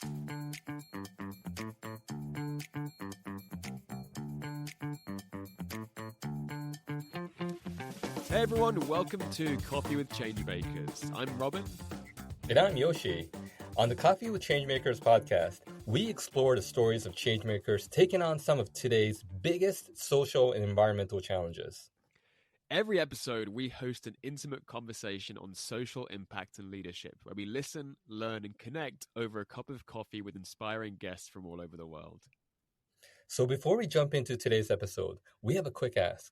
Hey everyone, welcome to Coffee with Changemakers. I'm Robin. And I'm Yoshi. On the Coffee with Changemakers podcast, we explore the stories of changemakers taking on some of today's biggest social and environmental challenges. Every episode, we host an intimate conversation on social impact and leadership, where we listen, learn, and connect over a cup of coffee with inspiring guests from all over the world. So before we jump into today's episode, we have a quick ask.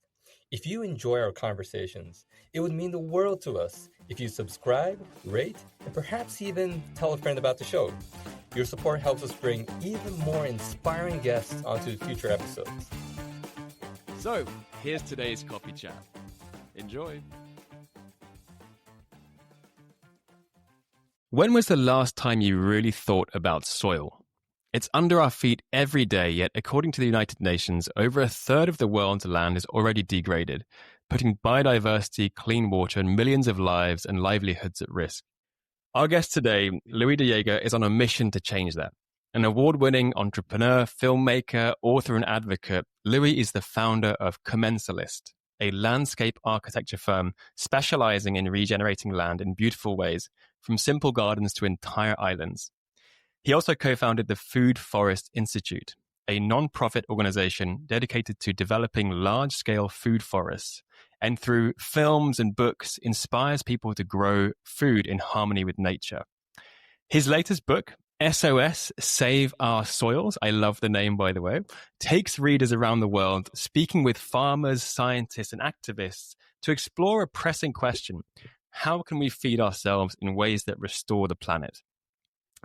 If you enjoy our conversations, it would mean the world to us if you subscribe, rate, and perhaps even tell a friend about the show. Your support helps us bring even more inspiring guests onto future episodes. So, here's today's coffee chat. Enjoy. When was the last time you really thought about soil? It's under our feet every day, yet according to the United Nations, over a third of the world's land is already degraded, putting biodiversity, clean water, and millions of lives and livelihoods at risk. Our guest today, Louis de Jaeger, is on a mission to change that. An award-winning entrepreneur, filmmaker, author, and advocate, Louis is the founder of Commensalist, a landscape architecture firm specializing in regenerating land in beautiful ways, from simple gardens to entire islands. He also co-founded the Food Forest Institute, a non-profit organization dedicated to developing large-scale food forests, and through films and books inspires people to grow food in harmony with nature. His latest book, SOS, Save Our Soils, I love the name by the way, takes readers around the world speaking with farmers, scientists, and activists to explore a pressing question: how can we feed ourselves in ways that restore the planet?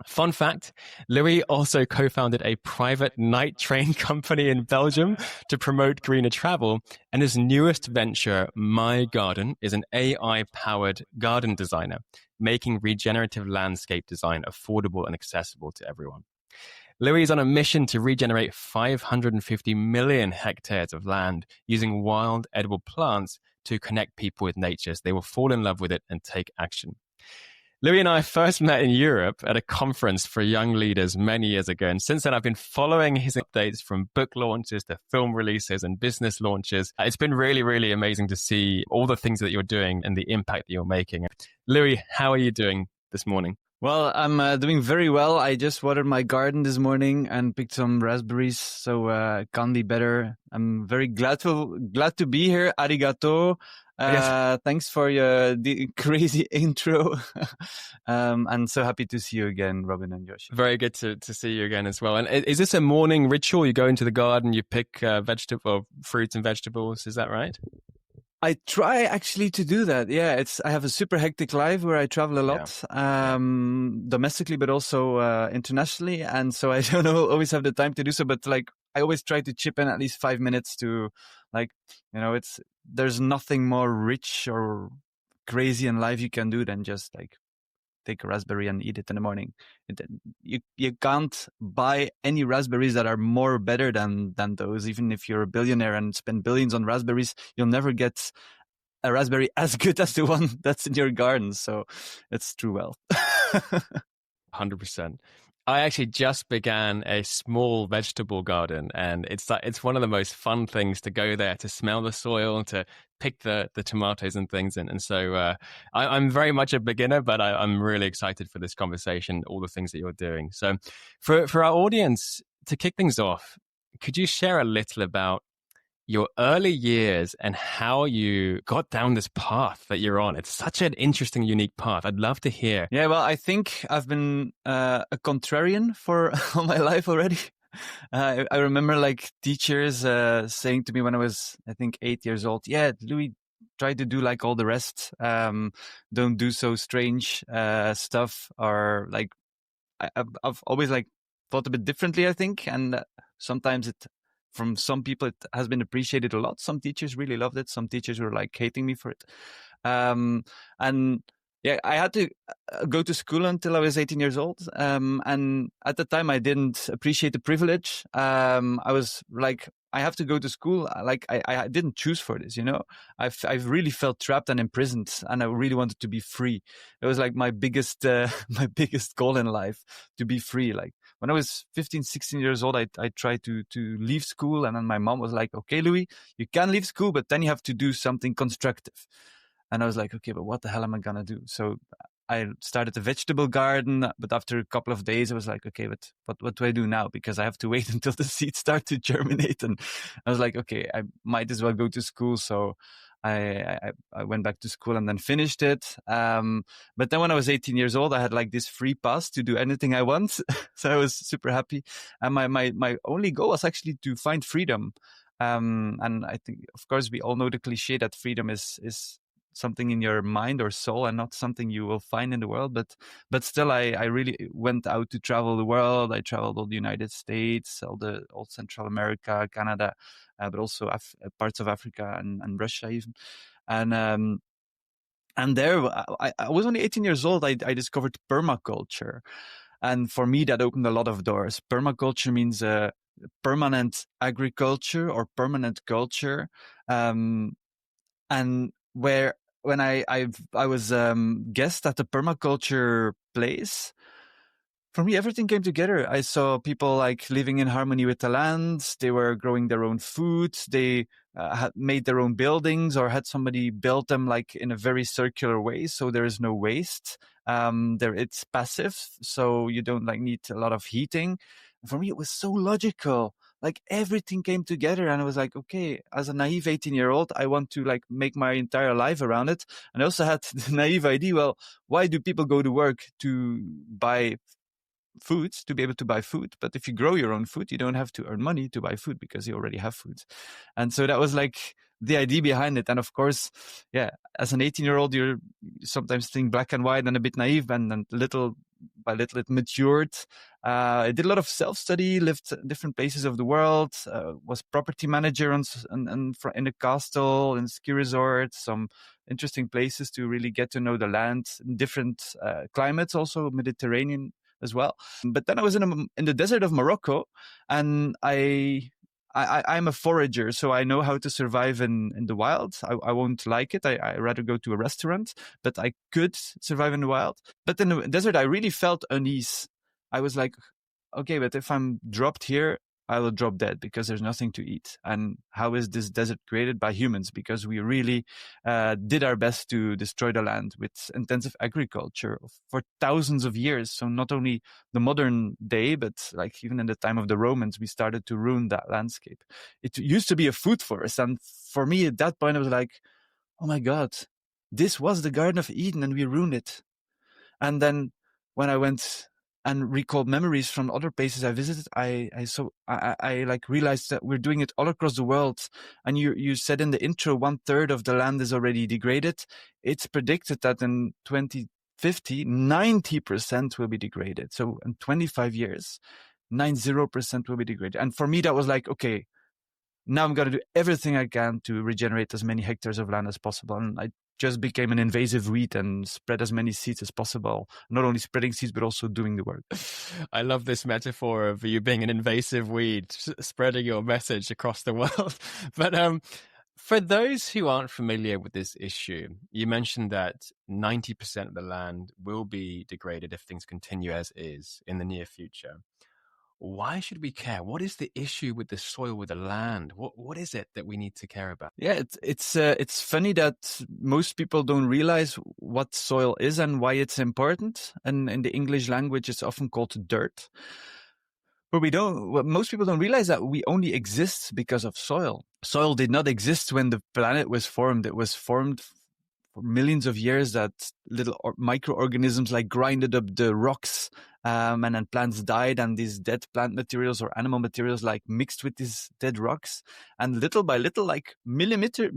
Fun fact, Louis also co-founded a private night train company in Belgium to promote greener travel, and his newest venture, My Garden, is an AI-powered garden designer, making regenerative landscape design affordable and accessible to everyone. Louis is on a mission to regenerate 550 million hectares of land using wild edible plants to connect people with nature so they will fall in love with it and take action. Louis and I first met in Europe at a conference for young leaders many years ago. And since then, I've been following his updates from book launches to film releases and business launches. It's been really, really amazing to see all the things that you're doing and the impact that you're making. Louis, how are you doing this morning? Well, I'm doing very well. I just watered my garden this morning and picked some raspberries, so it can't be better. I'm very glad to be here. Arigato. Yes. Thanks for the crazy intro. And so happy to see you again, Robin and Josh. Very good to see you again as well. And is this a morning ritual? You go into the garden, you pick fruits and vegetables. Is that right? I try actually to do that. Yeah, I have a super hectic life where I travel a lot, domestically, but also internationally. And so I don't always have the time to do so, but like I always try to chip in at least 5 minutes to there's nothing more rich or crazy in life you can do than just like take a raspberry and eat it in the morning. You can't buy any raspberries that are more better than those. Even if you're a billionaire and spend billions on raspberries, you'll never get a raspberry as good as the one that's in your garden. So it's true well. 100%. I actually just began a small vegetable garden, and it's one of the most fun things to go there, to smell the soil, to pick the tomatoes and things. And so I'm very much a beginner, but I'm really excited for this conversation, all the things that you're doing. So for our audience, to kick things off, could you share a little about your early years and how you got down this path that you're on? It's such an interesting, unique path. I'd love to hear. Yeah, well, I think I've been a contrarian for all my life already. I remember like teachers saying to me when I was, I think, 8 years old, yeah, Louis, try to do like all the rest. Don't do so strange stuff. Or like, I've always like thought a bit differently, I think. And sometimes from some people, it has been appreciated a lot. Some teachers really loved it. Some teachers were like hating me for it. And yeah, I had to go to school until I was 18 years old. And at the time, I didn't appreciate the privilege. I was like I have to go to school. Like I didn't choose for this, you know. I've really felt trapped and imprisoned, and I really wanted to be free. It was like my biggest my biggest goal in life, to be free. Like when I was 15, 16 years old, I tried to leave school, and then my mom was like, "Okay, Louis, you can leave school, but then you have to do something constructive." And I was like, "Okay, but what the hell am I gonna do?" So I started a vegetable garden, but after a couple of days, I was like, okay, but what do I do now? Because I have to wait until the seeds start to germinate. And I was like, okay, I might as well go to school. So I went back to school and then finished it. But then when I was 18 years old, I had like this free pass to do anything I want. So I was super happy. And my only goal was actually to find freedom. And I think, of course, we all know the cliche that freedom is something in your mind or soul and not something you will find in the world. But still, I really went out to travel the world. I traveled all the United States, all Central America, Canada, but also parts of Africa and Russia even. And there, I was only 18 years old. I discovered permaculture. And for me, that opened a lot of doors. Permaculture means permanent agriculture or permanent culture. And when I was guest at the permaculture place, for me, everything came together. I saw people like living in harmony with the land. They were growing their own food. They had made their own buildings or had somebody build them like in a very circular way. So there is no waste. It's passive. So you don't like need a lot of heating. For me, it was so logical. Like everything came together, and I was like, okay, as a naive 18-year-old, I want to like make my entire life around it. And I also had the naive idea, well, why do people go to work to buy food, to be able to buy food? But if you grow your own food, you don't have to earn money to buy food because you already have food. And so that was like the idea behind it. And of course, yeah, as an 18-year-old, you're sometimes think black and white and a bit naive, and then little by little it matured. I did a lot of self-study, lived in different places of the world, was property manager in a castle, in ski resort, some interesting places to really get to know the land, different climates, also Mediterranean as well. But then I was in the desert of Morocco, and I'm a forager, so I know how to survive in the wild. I won't like it. I rather go to a restaurant, but I could survive in the wild. But in the desert, I really felt unease. I was like, okay, but if I'm dropped here, I will drop dead because there's nothing to eat. And how is this desert created? By humans, because we really did our best to destroy the land with intensive agriculture for thousands of years. So not only the modern day, but like even in the time of the Romans, we started to ruin that landscape. It used to be a food forest. And for me at that point, I was like, oh my God, this was the Garden of Eden and we ruined it. And then when I went and recalled memories from other places I visited, I like realized that we're doing it all across the world. And you said in the intro, 1/3 of the land is already degraded. It's predicted that in 2050, 90% will be degraded. So in 25 years, 90% will be degraded. And for me, that was like, okay, now I'm going to do everything I can to regenerate as many hectares of land as possible. And I just became an invasive weed and spread as many seeds as possible. Not only spreading seeds, but also doing the work. I love this metaphor of you being an invasive weed, spreading your message across the world. But for those who aren't familiar with this issue, you mentioned that 90% of the land will be degraded if things continue as is in the near future. Why should we care? What is the issue with the soil, with the land? What is it that we need to care about? Yeah, it's funny that most people don't realize what soil is and why it's important. And in the English language, it's often called dirt. But most people don't realize that we only exist because of soil. Soil did not exist when the planet was formed. It was formed for millions of years that little microorganisms like grinded up the rocks, and then plants died, and these dead plant materials or animal materials like mixed with these dead rocks, and little by little, like millimeter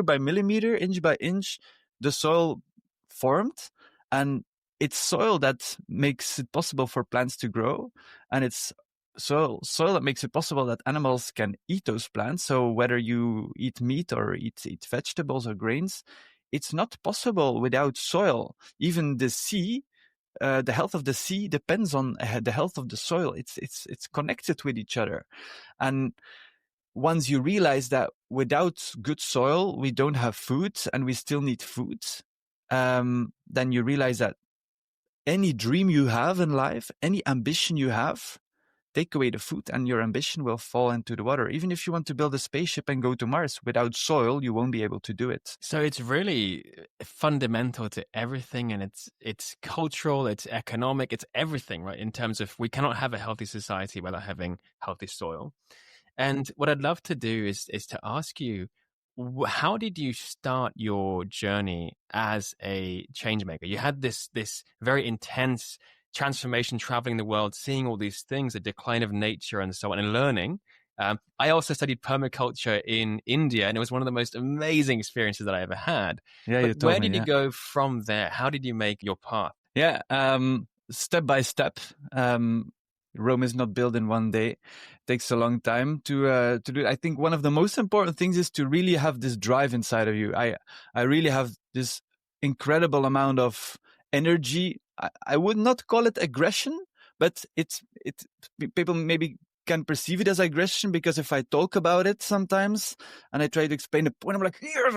by millimeter, inch by inch, the soil formed. And it's soil that makes it possible for plants to grow, and it's soil that makes it possible that animals can eat those plants. So whether you eat meat or eat vegetables or grains, it's not possible without soil. Even the sea, the health of the sea depends on the health of the soil. It's connected with each other. And once you realize that without good soil, we don't have food and we still need food, then you realize that any dream you have in life, any ambition you have, take away the food and your ambition will fall into the water. Even if you want to build a spaceship and go to Mars, without soil, you won't be able to do it. So it's really fundamental to everything, and it's cultural, it's economic, it's everything, right? In terms of we cannot have a healthy society without having healthy soil. And what I'd love to do is to ask you, how did you start your journey as a change maker? You had this very intense transformation, traveling the world, seeing all these things, the decline of nature and so on, and learning. I also studied permaculture in India, and it was one of the most amazing experiences that I ever had. Yeah, but you told where me, did yeah. you go from there? How did you make your path? Yeah, step by step. Rome is not built in one day. It takes a long time to do it. I think one of the most important things is to really have this drive inside of you. I really have this incredible amount of energy. I would not call it aggression, but it's people maybe can perceive it as aggression, because if I talk about it sometimes and I try to explain the point, I'm like, you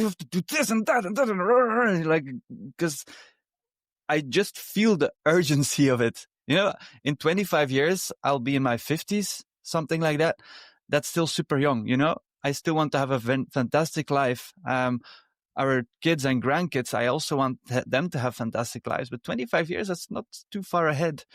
have to do this and that and that, and like, because I just feel the urgency of it. You know, in 25 years, I'll be in my 50s, something like that. That's still super young, you know? I still want to have a fantastic life. Our kids and grandkids, I also want them to have fantastic lives. But 25 years, that's not too far ahead.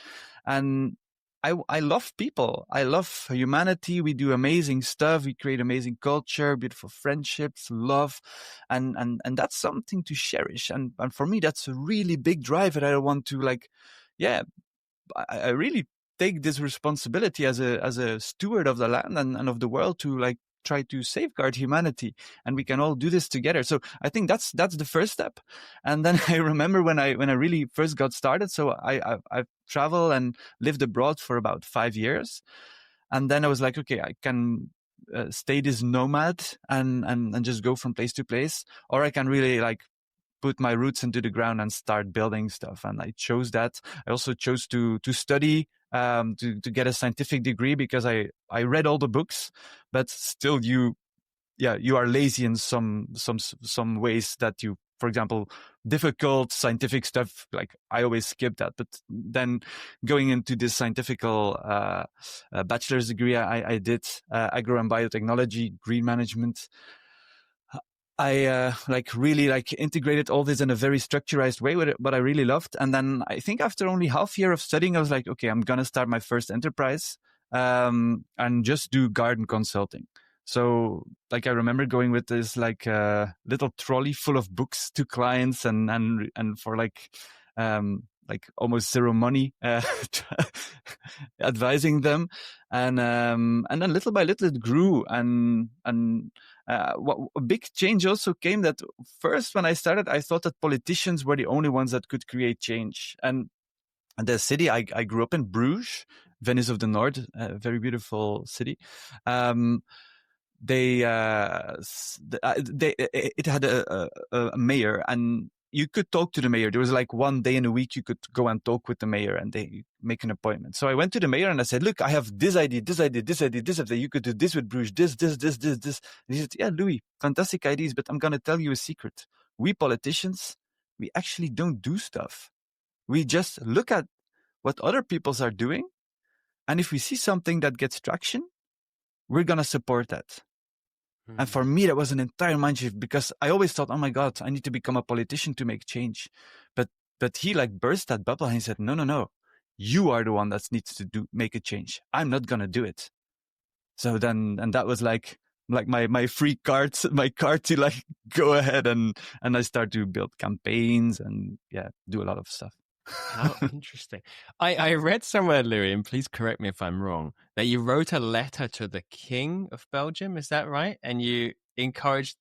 And I love people. I love humanity. We do amazing stuff. We create amazing culture, beautiful friendships, love. And that's something to cherish. And for me, that's a really big drive that I want to I really take this responsibility as a steward of the land and of the world to like try to safeguard humanity, and we can all do this together. So I think that's the first step. And then I remember when I really first got started. So I traveled and lived abroad for about 5 years, and then I was like, okay, I can stay this nomad and just go from place to place, or I can really like put my roots into the ground and start building stuff. And I chose that. I also chose to study, to get a scientific degree, because I read all the books, but still you are lazy in some ways that you, for example, difficult scientific stuff, like I always skip that. But then going into this scientific bachelor's degree, I did agro and biotechnology, green management. I really integrated all this in a very structured way, what I really loved. And then I think after only half year of studying, I was like, okay, I'm going to start my first enterprise, and just do garden consulting. So like I remember going with this little trolley full of books to clients and for almost zero money, advising them. And then little by little it grew. And a big change also came that first when I started, I thought that politicians were the only ones that could create change. And the city, I grew up in Bruges, Venice of the North, a very beautiful city. It had a mayor, and you could talk to the mayor. There was like one day in a week you could go and talk with the mayor, and they make an appointment. So I went to the mayor and I said, look, I have this idea, this idea, this idea, this idea. You could do this with Bruges, this. And he said, yeah, Louis, fantastic ideas, but I'm going to tell you a secret. We politicians, we actually don't do stuff. We just look at what other peoples are doing. And if we see something that gets traction, we're going to support that. And for me, that was an entire mind shift, because I always thought, oh my God, I need to become a politician to make change. But he burst that bubble and he said, no, you are the one that needs to make a change. I'm not going to do it. So then, and that was like my free card, my card to go ahead and I start to build campaigns and do a lot of stuff. How interesting. I read somewhere, Louis, and please correct me if I'm wrong, that you wrote a letter to the King of Belgium. Is that right? And you encouraged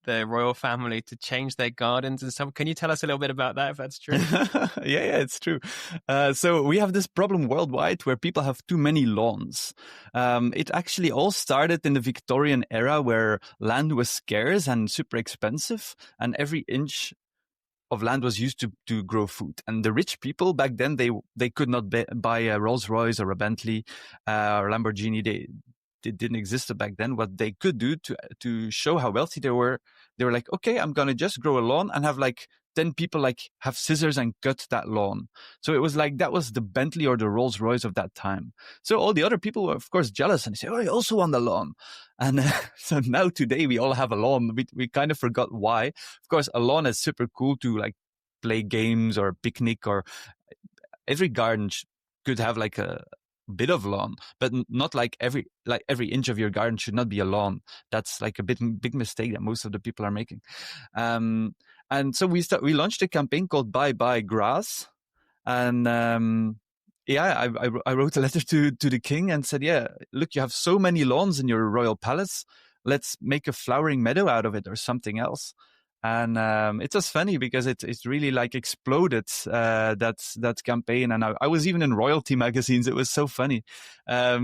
the royal family to change their gardens and stuff. Can you tell us a little bit about that, if that's true? Yeah, it's true. So we have this problem worldwide where people have too many lawns. It actually all started in the Victorian era, where land was scarce and super expensive, and every inch of land was used to grow food. And the rich people back then, they could not buy a Rolls Royce or a Bentley or Lamborghini. it didn't exist back then, what they could do to show how wealthy they were like, okay, I'm gonna just grow a lawn and have like 10 people like have scissors and cut that lawn. So it was like that was the Bentley or the Rolls Royce of that time. So all the other people were of course jealous and they say, oh, I also want the lawn. And so now today we all have a lawn. We kind of forgot why. Of course, a lawn is super cool to like play games or picnic, or every garden could have like a bit of lawn, but not like every inch of your garden should not be a lawn. That's like a big mistake that most of the people are making. And so we launched a campaign called Bye Bye Grass. And I wrote a letter to the king and said, yeah, look, you have so many lawns in your royal palace. Let's make a flowering meadow out of it or something else. And it was funny because it really like exploded, that campaign. And I was even in royalty magazines. It was so funny. I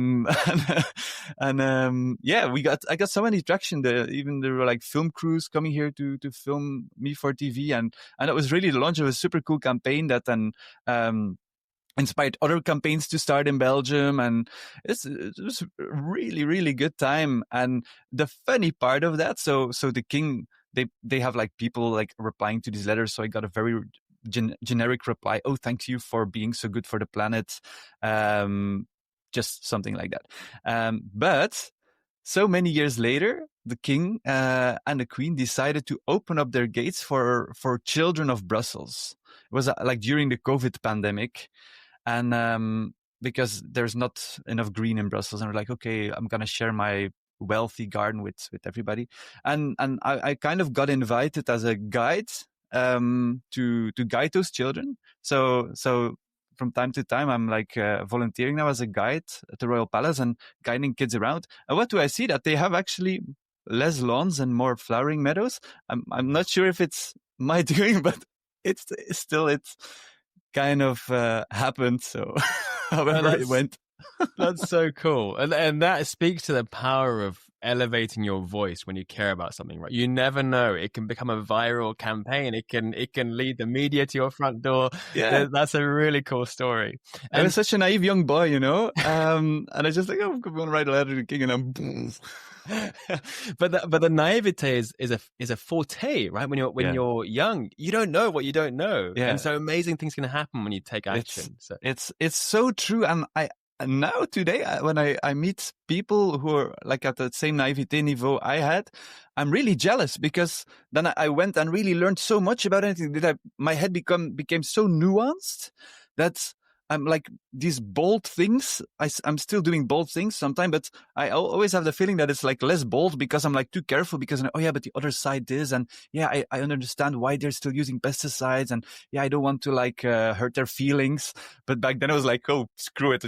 got so many traction. Even there were like film crews coming here to film me for TV. And it was really the launch of a super cool campaign that then inspired other campaigns to start in Belgium. And it was a really, really good time. And the funny part of that, so the king, they have like people like replying to these letters. So I got a very generic reply. Oh, thank you for being so good for the planet. Just something like that. But so many years later, the king and the queen decided to open up their gates for children of Brussels. It was like during the COVID pandemic. And because there's not enough green in Brussels, and we're like, okay, I'm going to share my wealthy garden with everybody. And I kind of got invited as a guide to guide those children. So from time to time, I'm like volunteering now as a guide at the Royal Palace and guiding kids around. And what do I see? That they have actually less lawns and more flowering meadows. I'm not sure if it's my doing, but it's kind of happened. So however it went. That's so cool. And that speaks to the power of elevating your voice when you care about something, right? You never know. It can become a viral campaign. It can lead the media to your front door. Yeah. That's a really cool story. And I was such a naive young boy, you know? And I just like, oh, I'm going to write a letter to the king, and I'm but the naivete is a forte, right? When you're young, you don't know what you don't know. Yeah. And so amazing things can happen when you take action. It's so true. And now today, when I meet people who are like at the same naivete niveau I had, I'm really jealous, because then I went and really learned so much about anything that my head became so nuanced that I'm like these bold things. I'm still doing bold things sometimes, but I always have the feeling that it's like less bold because I'm like too careful, because oh yeah, but the other side is, and yeah, I understand why they're still using pesticides, and yeah, I don't want to like hurt their feelings. But back then I was like, oh, screw it.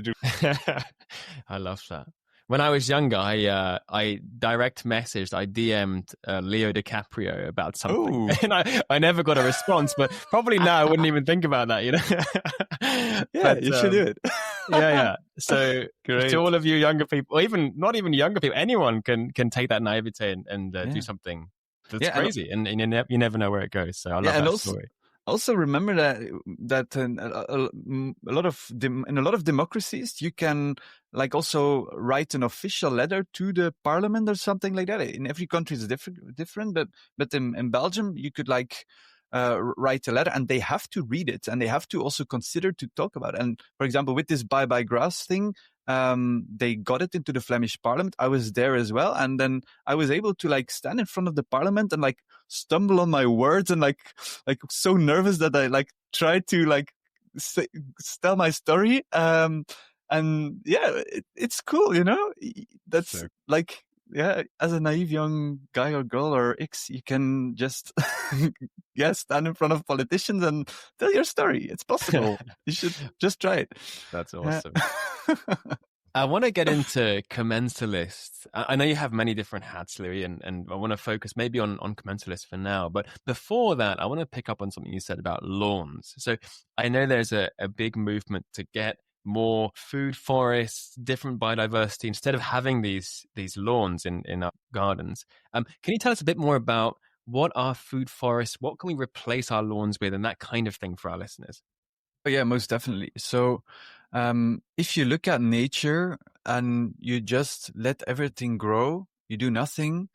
I love that. When I was younger, I direct messaged, I DM'd Leo DiCaprio about something. And I never got a response, but probably now I wouldn't even think about that, you know? Yeah, but, you should do it. Yeah. So to all of you younger people, or even not even younger people, anyone can take that naivete and do something that's crazy. And you never know where it goes. So I love that story. Also remember that in a lot of democracies, you can like also write an official letter to the parliament or something like that. In every country it's different, but in Belgium you could like write a letter, and they have to read it, and they have to also consider to talk about it. And for example, with this Bye Bye Grass thing, they got it into the Flemish Parliament. I was there as well, and then I was able to like stand in front of the Parliament and like stumble on my words, and like so nervous that I like tried to like tell my story. And yeah, it's cool, you know. That's so like, yeah, as a naive young guy or girl or X, you can just stand in front of politicians and tell your story. It's possible. You should just try it. That's awesome. I want to get into Commensalist. I know you have many different hats, Louis, and I want to focus maybe on Commensalist for now. But before that, I want to pick up on something you said about lawns. So I know there's a big movement to get more food forests, different biodiversity, instead of having these lawns in our gardens. Can you tell us a bit more about what are food forests? What can we replace our lawns with, and that kind of thing for our listeners? Oh, yeah, most definitely. So if you look at nature, and you just let everything grow, you do nothing,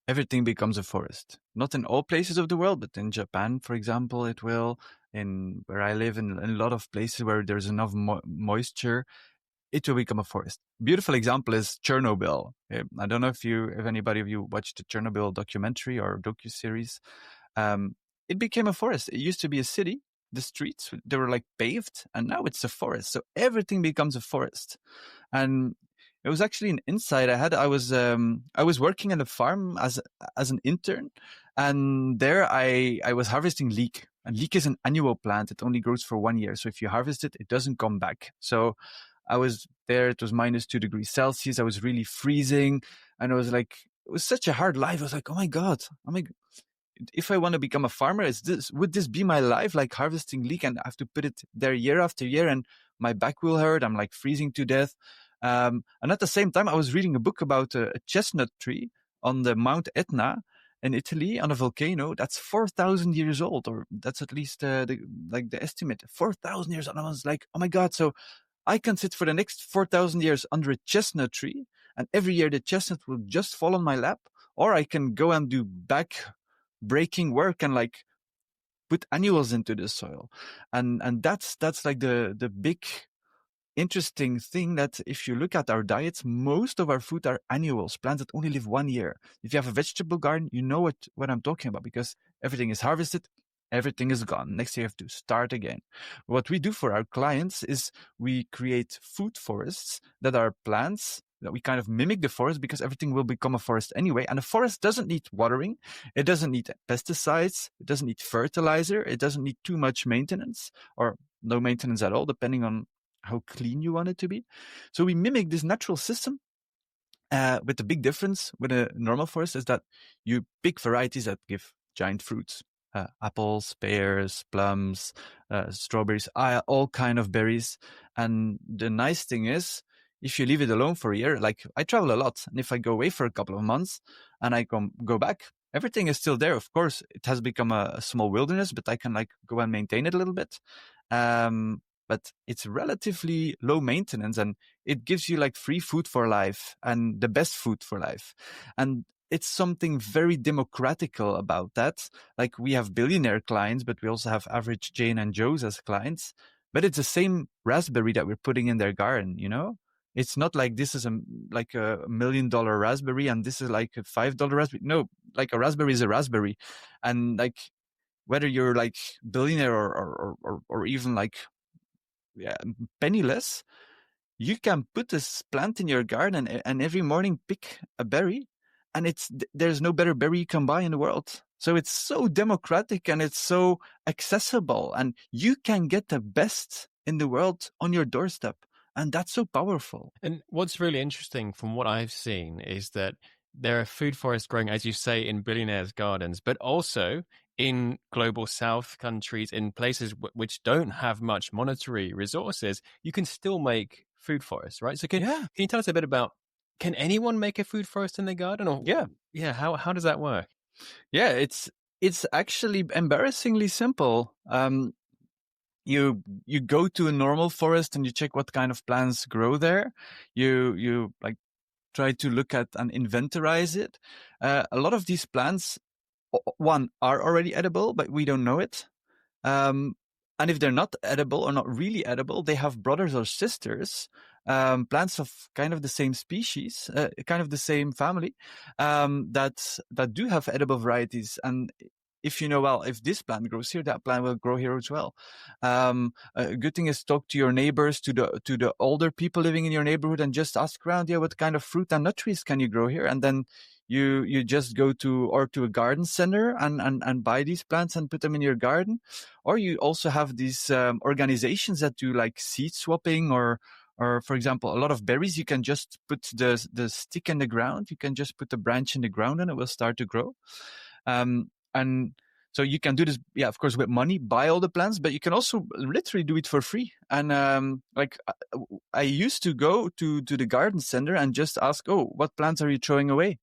everything becomes a forest. Not in all places of the world, but in Japan, for example, it will. In where I live, in a lot of places where there's enough moisture, it will become a forest. Beautiful example is Chernobyl. I don't know if anybody of you watched the Chernobyl documentary or docuseries. It became a forest. It used to be a city. The streets, they were like paved, and now it's a forest. So everything becomes a forest. And it was actually an insight I had. I was working in a farm as an intern, and there I was harvesting leek. And leek is an annual plant. It only grows for 1 year. So if you harvest it, it doesn't come back. So I was there. It was -2 degrees Celsius. I was really freezing, and I was like, it was such a hard life. I was like, oh my god, if I want to become a farmer, would this be my life, like harvesting leek, and I have to put it there year after year, and my back will hurt. I'm like freezing to death. And at the same time, I was reading a book about a chestnut tree on the Mount Etna in Italy, on a volcano that's 4,000 years old, or that's at least the estimate, 4,000 years. And I was like, oh my god! So I can sit for the next 4,000 years under a chestnut tree, and every year the chestnut will just fall on my lap, or I can go and do back-breaking work and like put annuals into the soil, and that's like the big interesting thing, that if you look at our diets, most of our food are annuals, plants that only live 1 year. If you have a vegetable garden, you know what I'm talking about, because everything is harvested, everything is gone. Next year you have to start again. What we do for our clients is we create food forests that are plants that we kind of mimic the forest, because everything will become a forest anyway. And a forest doesn't need watering. It doesn't need pesticides. It doesn't need fertilizer. It doesn't need too much maintenance, or no maintenance at all, depending on how clean you want it to be. So we mimic this natural system, with the big difference with a normal forest is that you pick varieties that give giant fruits. Apples, pears, plums, strawberries, all kind of berries. And the nice thing is, if you leave it alone for a year, like I travel a lot, and if I go away for a couple of months and I go back, everything is still there. Of course, it has become a small wilderness, but I can like go and maintain it a little bit. But it's relatively low maintenance, and it gives you like free food for life and the best food for life. And it's something very democratical about that. Like we have billionaire clients, but we also have average Jane and Joes as clients. But it's the same raspberry that we're putting in their garden, you know? It's not like this is like a $1 million raspberry and this is like a $5 raspberry. No, like a raspberry is a raspberry. And like whether you're like billionaire or even like penniless, you can put this plant in your garden and every morning pick a berry, and there's no better berry you can buy in the world. So it's so democratic and it's so accessible, and you can get the best in the world on your doorstep, and that's so powerful. And what's really interesting from what I've seen is that there are food forests growing, as you say, in billionaires' gardens, but also in global south countries, in places which don't have much monetary resources, you can still make food forests, right? So can you tell us a bit about, can anyone make a food forest in their garden? Or how does that work? Yeah, it's actually embarrassingly simple. You go to a normal forest and you check what kind of plants grow there. You like try to look at and inventorize it. A lot of these plants, one, are already edible, but we don't know it. And if they're not edible or not really edible, they have brothers or sisters, plants of kind of the same species, kind of the same family, that do have edible varieties. And if you know, well, if this plant grows here, that plant will grow here as well. A good thing is talk to your neighbors, to the older people living in your neighborhood, and just ask around, what kind of fruit and nut trees can you grow here? And then you just go to a garden center and buy these plants and put them in your garden. Or you also have these organizations that do like seed swapping, or for example, a lot of berries, you can just put the stick in the ground. You can just put the branch in the ground and it will start to grow. And so you can do this, of course, with money, buy all the plants, but you can also literally do it for free. And I used to go to the garden center and just ask, what plants are you throwing away?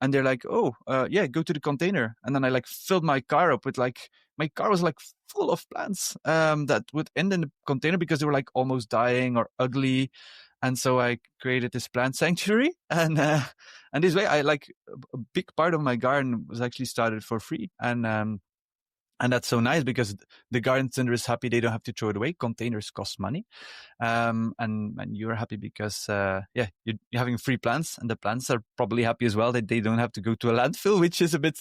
And they're like, go to the container. And then I like filled my car up with my car was like full of plants that would end in the container because they were like almost dying or ugly. And so I created this plant sanctuary, and this way, I like a big part of my garden was actually started for free, and that's so nice because the garden center is happy; they don't have to throw it away. Containers cost money, and you're happy because you're having free plants, and the plants are probably happy as well that they don't have to go to a landfill, which is a bit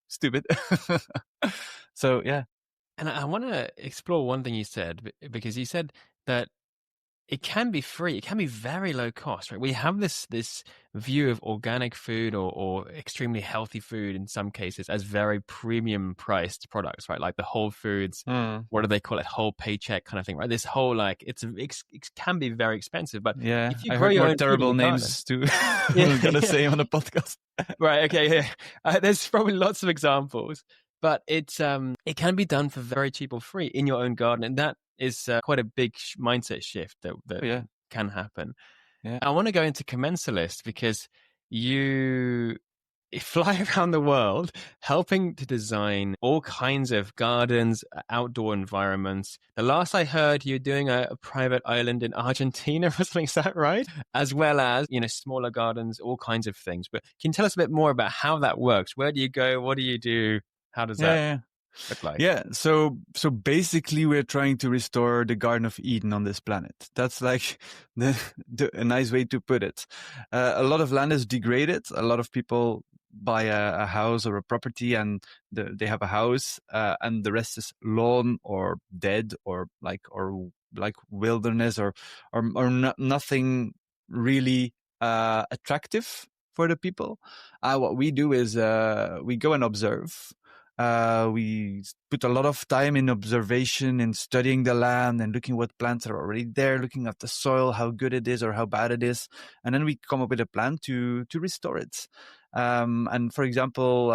stupid. So yeah. And I want to explore one thing you said, because you said that it can be free. It can be very low cost, right? We have this view of organic food or extremely healthy food in some cases as very premium priced products, right? Like the Whole Foods, what do they call it? Whole paycheck kind of thing, right? This whole like it can be very expensive, but Yeah, if you I grow heard your more own terrible food in the names too. Yeah, I'm gonna say on the podcast. right? Okay, yeah. There's probably lots of examples, but it can be done for very cheap or free in your own garden, and that is quite a big mindset shift that can happen. Yeah. I want to go into Commensalist because you fly around the world helping to design all kinds of gardens, outdoor environments. The last I heard, you're doing a private island in Argentina or something, is that right? As well as, smaller gardens, all kinds of things. But can you tell us a bit more about how that works? Where do you go? What do you do? How does that look like? Yeah, so basically we're trying to restore the Garden of Eden on this planet. That's like a nice way to put it. A lot of land is degraded. A lot of people buy a house or a property, and they have a house, and the rest is lawn or dead or like wilderness or nothing really attractive for the people. What we do is we go and observe. We put a lot of time in observation and studying the land and looking what plants are already there, looking at the soil, how good it is or how bad it is. And then we come up with a plan to restore it. And for example,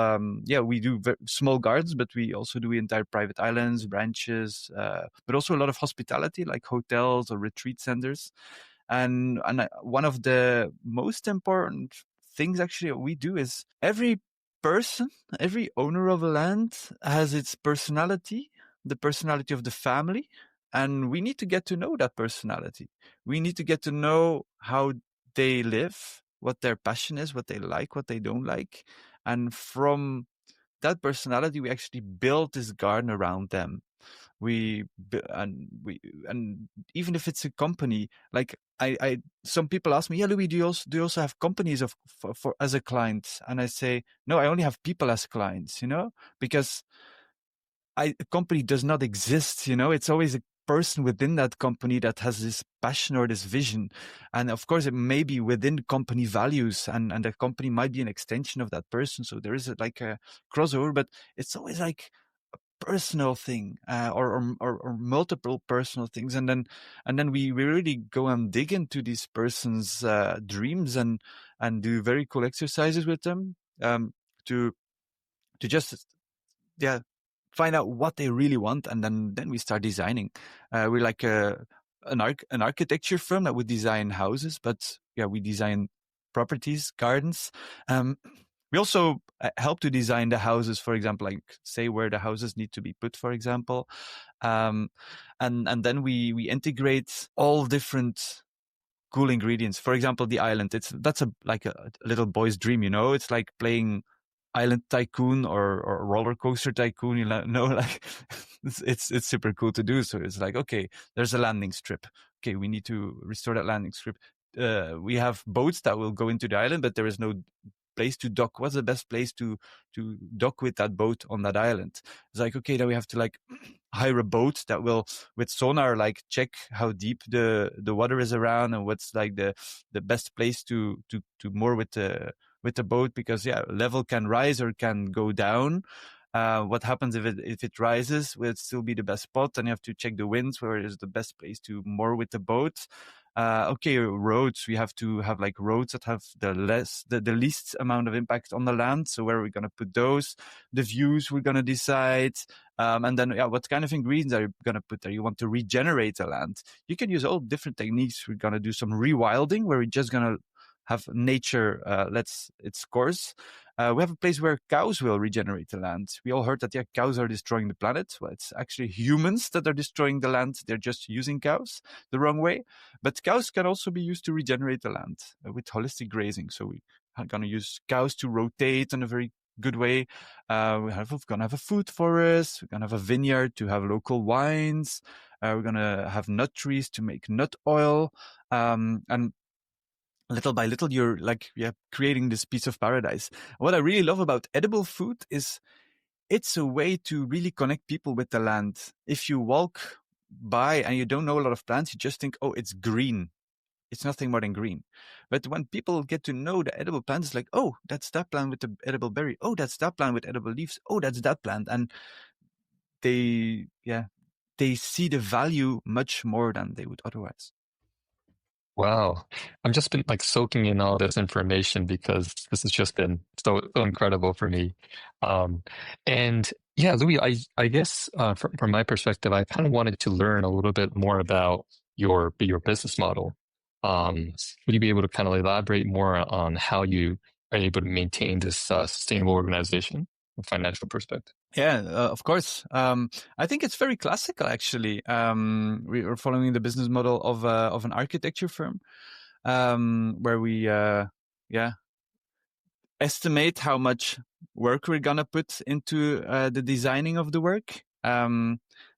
we do small gardens, but we also do entire private islands, branches, but also a lot of hospitality like hotels or retreat centers. And one of the most important things actually we do is every owner of a land has its personality, the personality of the family, and we need to get to know that personality. We need to get to know how they live, what their passion is, what they like, what they don't like. And from that personality, we actually build this garden around them. And even if it's a company, like I some people ask me, yeah, Louis, do you also have companies for as a client? And I say, no, I only have people as clients, because a company does not exist, it's always a person within that company that has this passion or this vision. And of course it may be within company values, and the company might be an extension of that person. So there is like a crossover, but it's always like personal thing, or multiple personal things, and then we really go and dig into this person's dreams and do very cool exercises with them, to just find out what they really want, and then we start designing. We're like an architecture firm that would design houses, but we design properties, gardens. We also help to design the houses, for example, like say where the houses need to be put, for example. And then we integrate all different cool ingredients. For example, the island. That's like a little boy's dream, It's like playing Island Tycoon or Roller Coaster Tycoon, like it's super cool to do. So it's like, okay, there's a landing strip. Okay, we need to restore that landing strip. We have boats that will go into the island, but there is no place to dock. What's the best place to dock with that boat on that island? It's like, okay, then we have to like hire a boat that will with sonar like check how deep the water is around and what's like the best place to moor with the boat, because level can rise or can go down. What happens if it rises? Will it still be the best spot? And you have to check the winds, where is the best place to moor with the boat. Roads. We have to have like roads that have the least amount of impact on the land. So where are we going to put those? The views we're going to decide. And then what kind of ingredients are you going to put there? You want to regenerate the land. You can use all different techniques. We're going to do some rewilding, where we're just going to have nature its course. We have a place where cows will regenerate the land. We all heard that, yeah, cows are destroying the planet. Well, it's actually humans that are destroying the land. They're just using cows the wrong way. But cows can also be used to regenerate the land with holistic grazing. So we are going to use cows to rotate in a very good way. We're going to have a food forest. We're going to have a vineyard to have local wines. We're going to have nut trees to make nut oil. And little by little, you're creating this piece of paradise. What I really love about edible food is it's a way to really connect people with the land. If you walk by and you don't know a lot of plants, you just think, oh, it's green. It's nothing more than green. But when people get to know the edible plant, it's like, oh, that's that plant with the edible berry. Oh, that's that plant with edible leaves. Oh, that's that plant. And they see the value much more than they would otherwise. Wow. I've just been like soaking in all this information because this has just been so incredible for me. And yeah, Louis, I guess from my perspective, I kind of wanted to learn a little bit more about your business model. Would you be able to kind of elaborate more on how you are able to maintain this sustainable organization from a financial perspective? Yeah, of course. I think it's very classical, actually. We are following the business model of an architecture firm, where we estimate how much work we're gonna put into the designing of the work.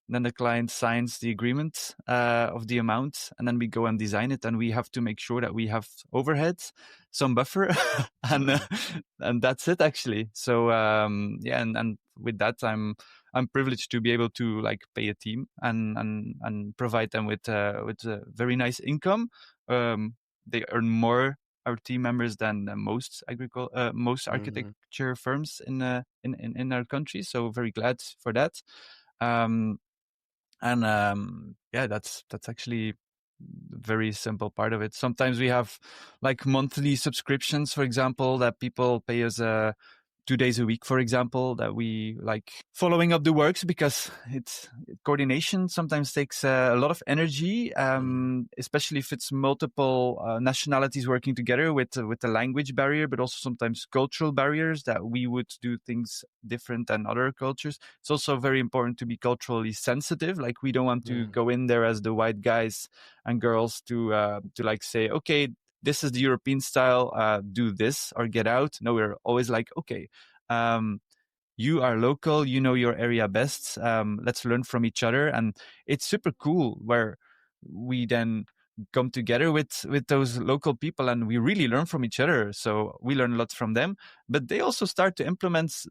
Then the client signs the agreement of the amount, and then we go and design it, and we have to make sure that we have overheads, some buffer, and that's it, actually. So and with that, I'm privileged to be able to pay a team and provide them with a very nice income. They earn more, our team members, than most architecture firms in our country. So very glad for that. That's actually a very simple part of it. Sometimes we have monthly subscriptions, for example, that people pay us 2 days a week, for example, that we following up the works, because coordination sometimes takes a lot of energy, especially if it's multiple nationalities working together with the language barrier, but also sometimes cultural barriers that we would do things different than other cultures. It's also very important to be culturally sensitive. We don't want to go in there as the white guys and girls to say, okay, this is the European style, do this or get out. No, we're always okay, you are local, you know your area best. Let's learn from each other. And it's super cool where we then come together with those local people and we really learn from each other. So we learn a lot from them, but they also start to implement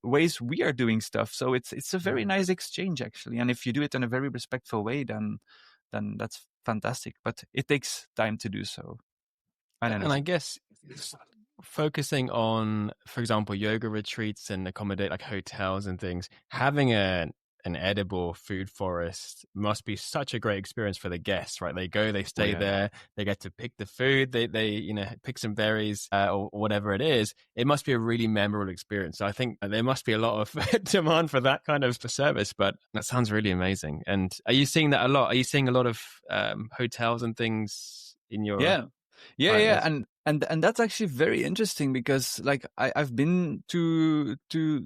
ways we are doing stuff. So it's a very nice exchange, actually. And if you do it in a very respectful way, then that's fantastic. But it takes time to do so. And I guess focusing on, for example, yoga retreats and accommodate hotels and things, having an edible food forest must be such a great experience for the guests, right? They go, they stay there, they get to pick the food, they pick some berries or whatever it is. It must be a really memorable experience. So I think there must be a lot of demand for that kind of service, but that sounds really amazing. And are you seeing that a lot? Are you seeing a lot of hotels and things in your... Yeah, and that's actually very interesting, because I've been to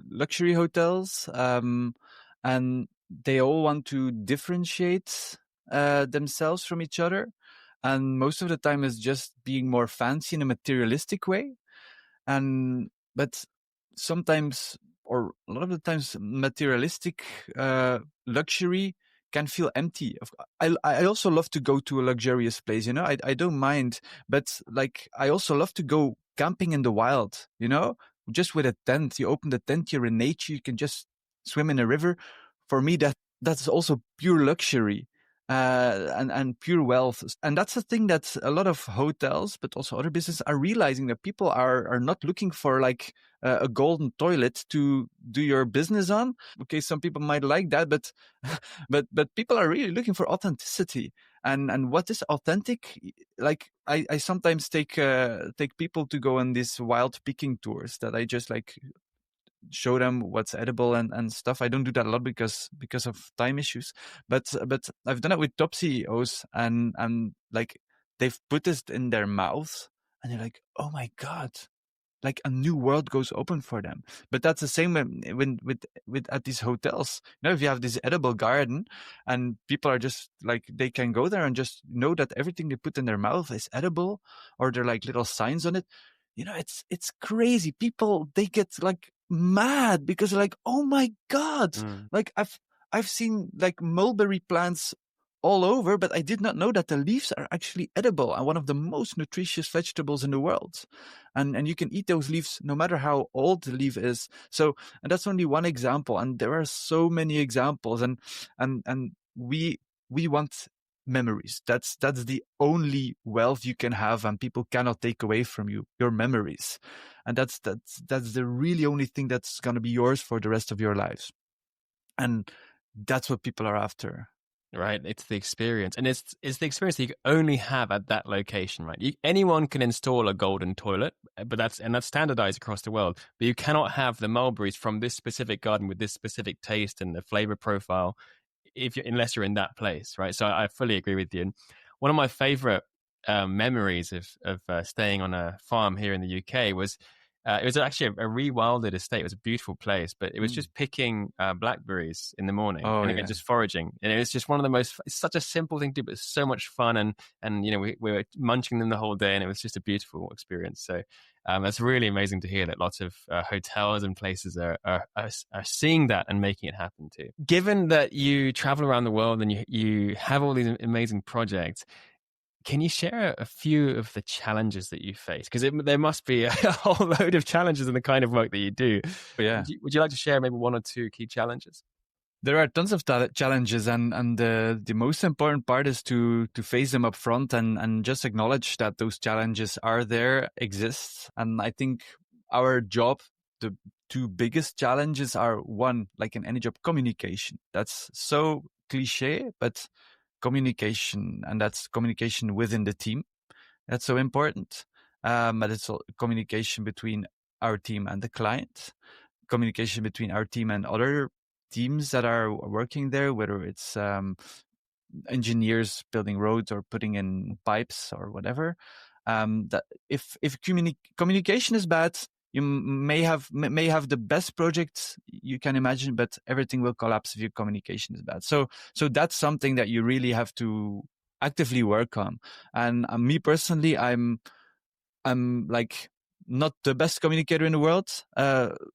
luxury hotels, and they all want to differentiate themselves from each other, and most of the time it's just being more fancy in a materialistic way, but sometimes, or a lot of the times, materialistic luxury can feel empty. I also love to go to a luxurious place, I don't mind, but I also love to go camping in the wild, just with a tent. You open the tent, you're in nature, you can just swim in a river. For me, that's also pure luxury and pure wealth. And that's the thing that a lot of hotels, but also other businesses, are realizing, that people are not looking for a golden toilet to do your business on. Okay, some people might like that, but but people are really looking for authenticity. And what is authentic? I sometimes take people to go on these wild picking tours that I just show them what's edible and stuff. I don't do that a lot because of time issues, but I've done it with top CEOs, and they've put this in their mouths, and they're like, oh my God, like a new world goes open for them. But that's the same when with at these hotels. You know, if you have this edible garden and people are just like, they can go there and just know that everything they put in their mouth is edible, or they're like little signs on it. You know, it's crazy. People, they get like mad because they're like, oh my God, like I've seen like mulberry plants all over, but I did not know that the leaves are actually edible and one of the most nutritious vegetables in the world. And you can eat those leaves no matter how old the leaf is. So, and that's only one example. And there are so many examples. And we want memories. That's the only wealth you can have, and people cannot take away from you, your memories. And that's the really only thing that's going to be yours for the rest of your lives. And that's what people are after. Right, it's the experience, and it's the experience that you only have at that location, right? Anyone can install a golden toilet, but that's standardized across the world. But you cannot have the mulberries from this specific garden with this specific taste and the flavor profile, unless you're in that place, right? So I fully agree with you. And one of my favorite memories of staying on a farm here in the UK was. It was actually a rewilded estate. It was a beautiful place, but it was just picking blackberries in the morning, and again, just foraging. And it was just one of the most. It's such a simple thing to do, but it's so much fun. And you know, we were munching them the whole day, and it was just a beautiful experience. So that's really amazing to hear that lots of hotels and places are seeing that and making it happen too. Given that you travel around the world and you have all these amazing projects. Can you share a few of the challenges that you face? Because there must be a whole load of challenges in the kind of work that you do. Yeah. Would you like to share maybe one or two key challenges? There are tons of challenges, and the most important part is to face them up front and just acknowledge that those challenges are there, exist. And I think our job, the two biggest challenges are, one, like in any job, communication. That's so cliche, but communication, and that's communication within the team. That's so important. But it's communication between our team and the client, communication between our team and other teams that are working there, whether it's engineers building roads or putting in pipes or whatever. That if communication is bad, you may have the best project you can imagine, but everything will collapse if your communication is bad. So that's something that you really have to actively work on. And me personally, I'm like not the best communicator in the world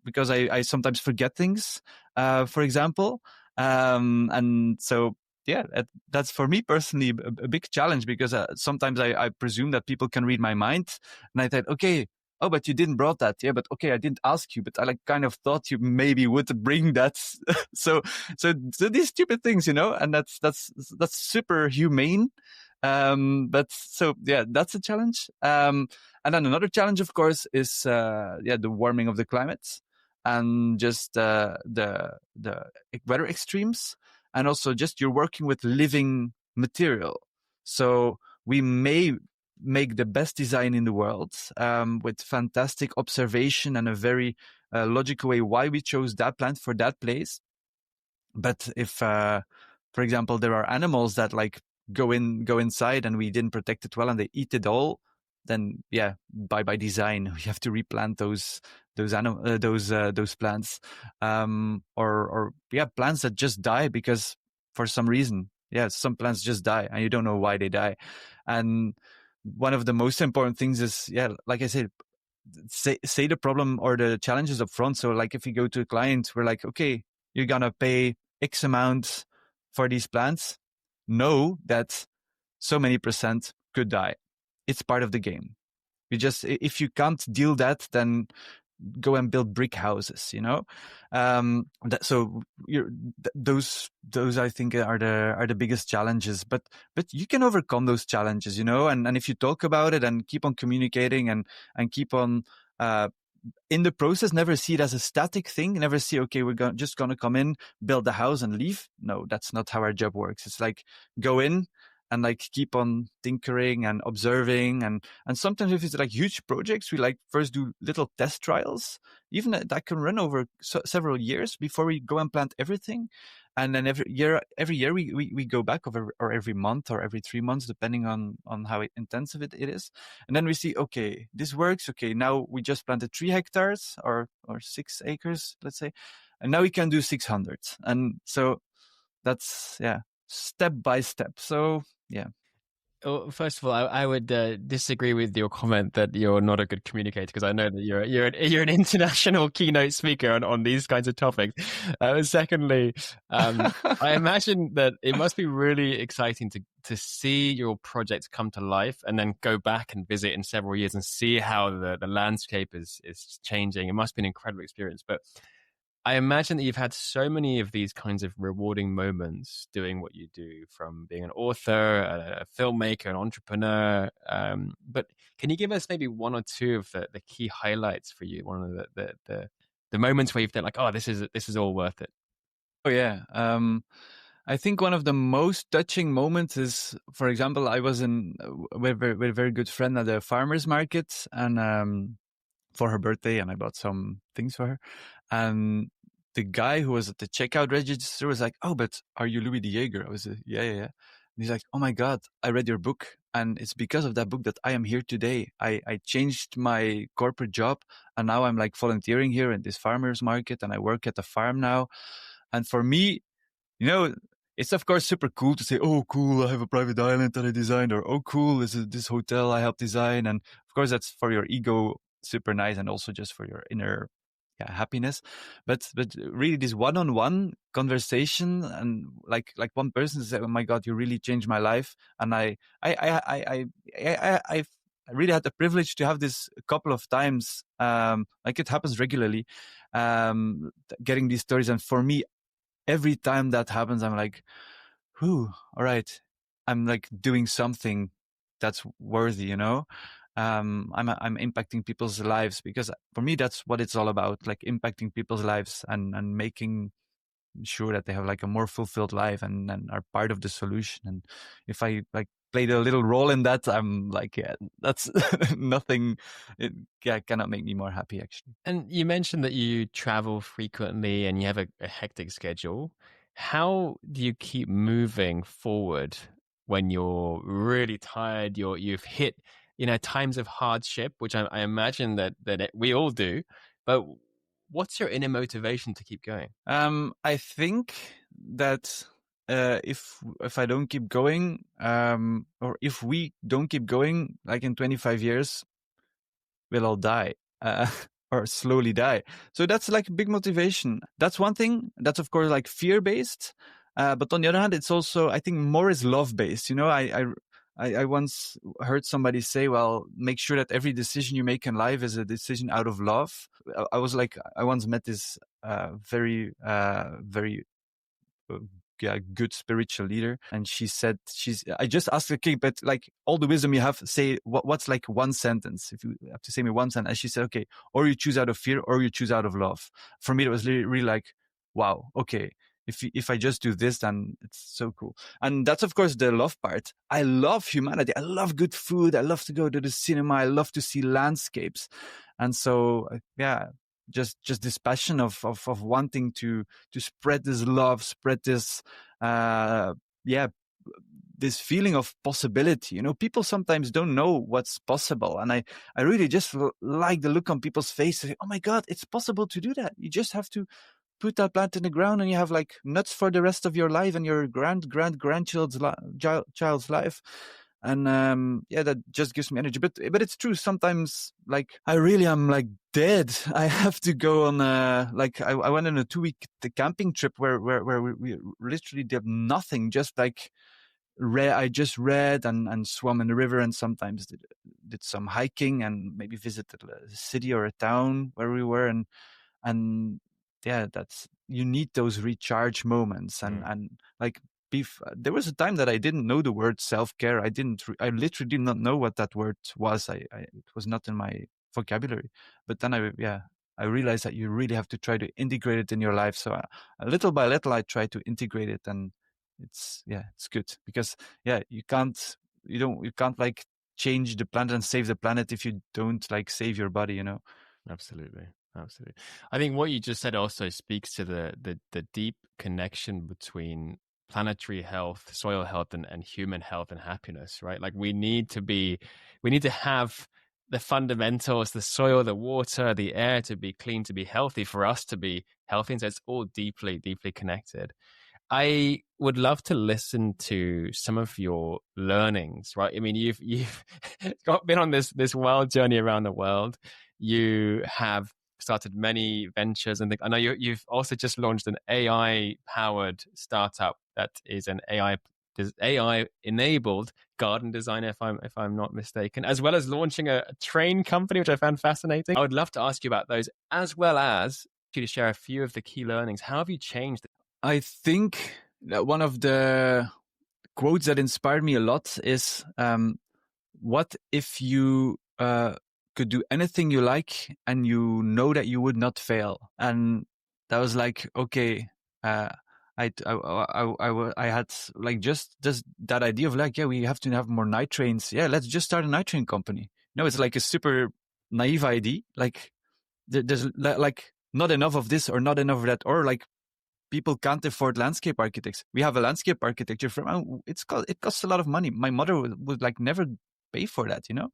because I sometimes forget things, for example. And so, yeah, that's for me personally a big challenge, because sometimes I presume that people can read my mind, and I thought, okay, oh, but you didn't brought that. Yeah, but okay, I didn't ask you, but I like kind of thought you maybe would bring that. so these stupid things, you know, and that's super humane. But so yeah, that's a challenge. And then another challenge, of course, is the warming of the climate, and just the weather extremes, and also just you're working with living material. So we may make the best design in the world with fantastic observation and a very logical way why we chose that plant for that place. But if, for example, there are animals that like go inside and we didn't protect it well and they eat it all, then yeah, by design we have to replant those plants, or plants that just die because for some reason. Yeah, some plants just die and you don't know why they die. And one of the most important things is, like I said, say the problem or the challenges up front. So like if you go to a client, we're like, okay, you're gonna pay X amount for these plants. Know that so many percent could die. It's part of the game. If you can't deal that, then go and build brick houses, you know. Those I think are the biggest challenges, but you can overcome those challenges, you know. And if you talk about it and keep on communicating and keep on in the process, never see it as a static thing. Never see, okay, we're just gonna come in, build the house and leave. No, that's not how our job works. It's like go in and like keep on tinkering and observing, and sometimes if it's like huge projects, we like first do little test trials, even that can run over several years before we go and plant everything. And then every year we go back or every month or every 3 months, depending on how intensive it is. And then we see, okay, this works. Okay, now we just planted 3 hectares or 6 acres, let's say, and now we can do 600. And so that's step by step. So yeah. Well, first of all, I would disagree with your comment that you're not a good communicator, because I know that you're an international keynote speaker on these kinds of topics. Secondly, I imagine that it must be really exciting to see your projects come to life and then go back and visit in several years and see how the landscape is changing. It must be an incredible experience. But I imagine that you've had so many of these kinds of rewarding moments doing what you do, from being an author, a filmmaker, an entrepreneur. But can you give us maybe one or two of the key highlights for you? One of the moments where you've been like, oh, this is all worth it. Oh yeah. I think one of the most touching moments is, for example, I was with a very good friend at a farmer's market, and for her birthday, and I bought some things for her. And the guy who was at the checkout register was like, "Oh, but are you Louis the Jaeger?" I was yeah. And he's like, "Oh my God, I read your book, and it's because of that book that I am here today. I changed my corporate job, and now I'm like volunteering here at this farmer's market, and I work at the farm now." And for me, it's of course super cool to say, "Oh, cool, I have a private island that I designed," or "Oh, cool, this hotel I helped design." And of course, that's for your ego, super nice, and also just for your inner happiness. But really, this one-on-one conversation, and like one person said, "Oh my God, you really changed my life," and I really had the privilege to have this a couple of times. Like it happens regularly, getting these stories, and for me, every time that happens, I'm like, whew, all right, I'm like doing something that's worthy, I'm impacting people's lives, because for me, that's what it's all about, like impacting people's lives and making sure that they have like a more fulfilled life and are part of the solution. And if I like played a little role in that, I'm like, yeah, that's nothing. It cannot make me more happy, actually. And you mentioned that you travel frequently and you have a hectic schedule. How do you keep moving forward when you're really tired? You've hit, times of hardship, which I imagine that we all do. But what's your inner motivation to keep going? I think that if I don't keep going, or if we don't keep going, like in 25 years, we'll all die. Or slowly die. So that's like a big motivation. That's one thing. That's of course like fear-based. But on the other hand, it's also, I think, more is love-based. I once heard somebody say, well, make sure that every decision you make in life is a decision out of love. I was like, I once met this very good spiritual leader, and she said, I just asked her, okay, but like all the wisdom you have, say what's like one sentence, if you have to say me one sentence. And she said, okay, or you choose out of fear or you choose out of love. For me, it was really like, wow, okay, if I just do this, then it's so cool. And that's of course the love part. I love humanity, I love good food, I love to go to the cinema, I love to see landscapes. And so just this passion of wanting to spread this love, spread this this feeling of possibility. People sometimes don't know what's possible, and I really just like the look on people's faces. Oh my God, it's possible to do that. You just have to put that plant in the ground and you have like nuts for the rest of your life and your grandchild's child's life. And that just gives me energy. But it's true, sometimes like I really am like dead. I have to go on I went on a 2-week camping trip where we literally did nothing, just like I just read and swam in the river, and sometimes did some hiking and maybe visited a city or a town where we were. And that's, you need those recharge moments. And like there was a time that I didn't know the word self-care. I literally did not know what that word was. It was not in my vocabulary. But then I realized that you really have to try to integrate it in your life. So little by little I try to integrate it, and it's good, because you can't like change the planet and save the planet if you don't like save your body. Absolutely. Absolutely. I think what you just said also speaks to the deep connection between planetary health, soil health, and human health and happiness, right? Like we need to have the fundamentals, the soil, the water, the air to be clean, to be healthy, for us to be healthy. And so it's all deeply, deeply connected. I would love to listen to some of your learnings, right? I mean, you've been on this wild journey around the world. You have started many ventures, and I know you've also just launched an AI powered startup that is an AI enabled garden designer, if I'm not mistaken, as well as launching a train company, which I found fascinating. I would love to ask you about those, as well as you to share a few of the key learnings. How have you changed? I think that one of the quotes that inspired me a lot is, what if you could do anything you like and you know that you would not fail? And that was like, okay, I had like just that idea of like, yeah, we have to have more night trains. Yeah, let's just start a night train company. No, it's like a super naive idea. Like there's like not enough of this or not enough of that, or like people can't afford landscape architects. We have a landscape architecture firm. It costs a lot of money. My mother would like never pay for that, you know.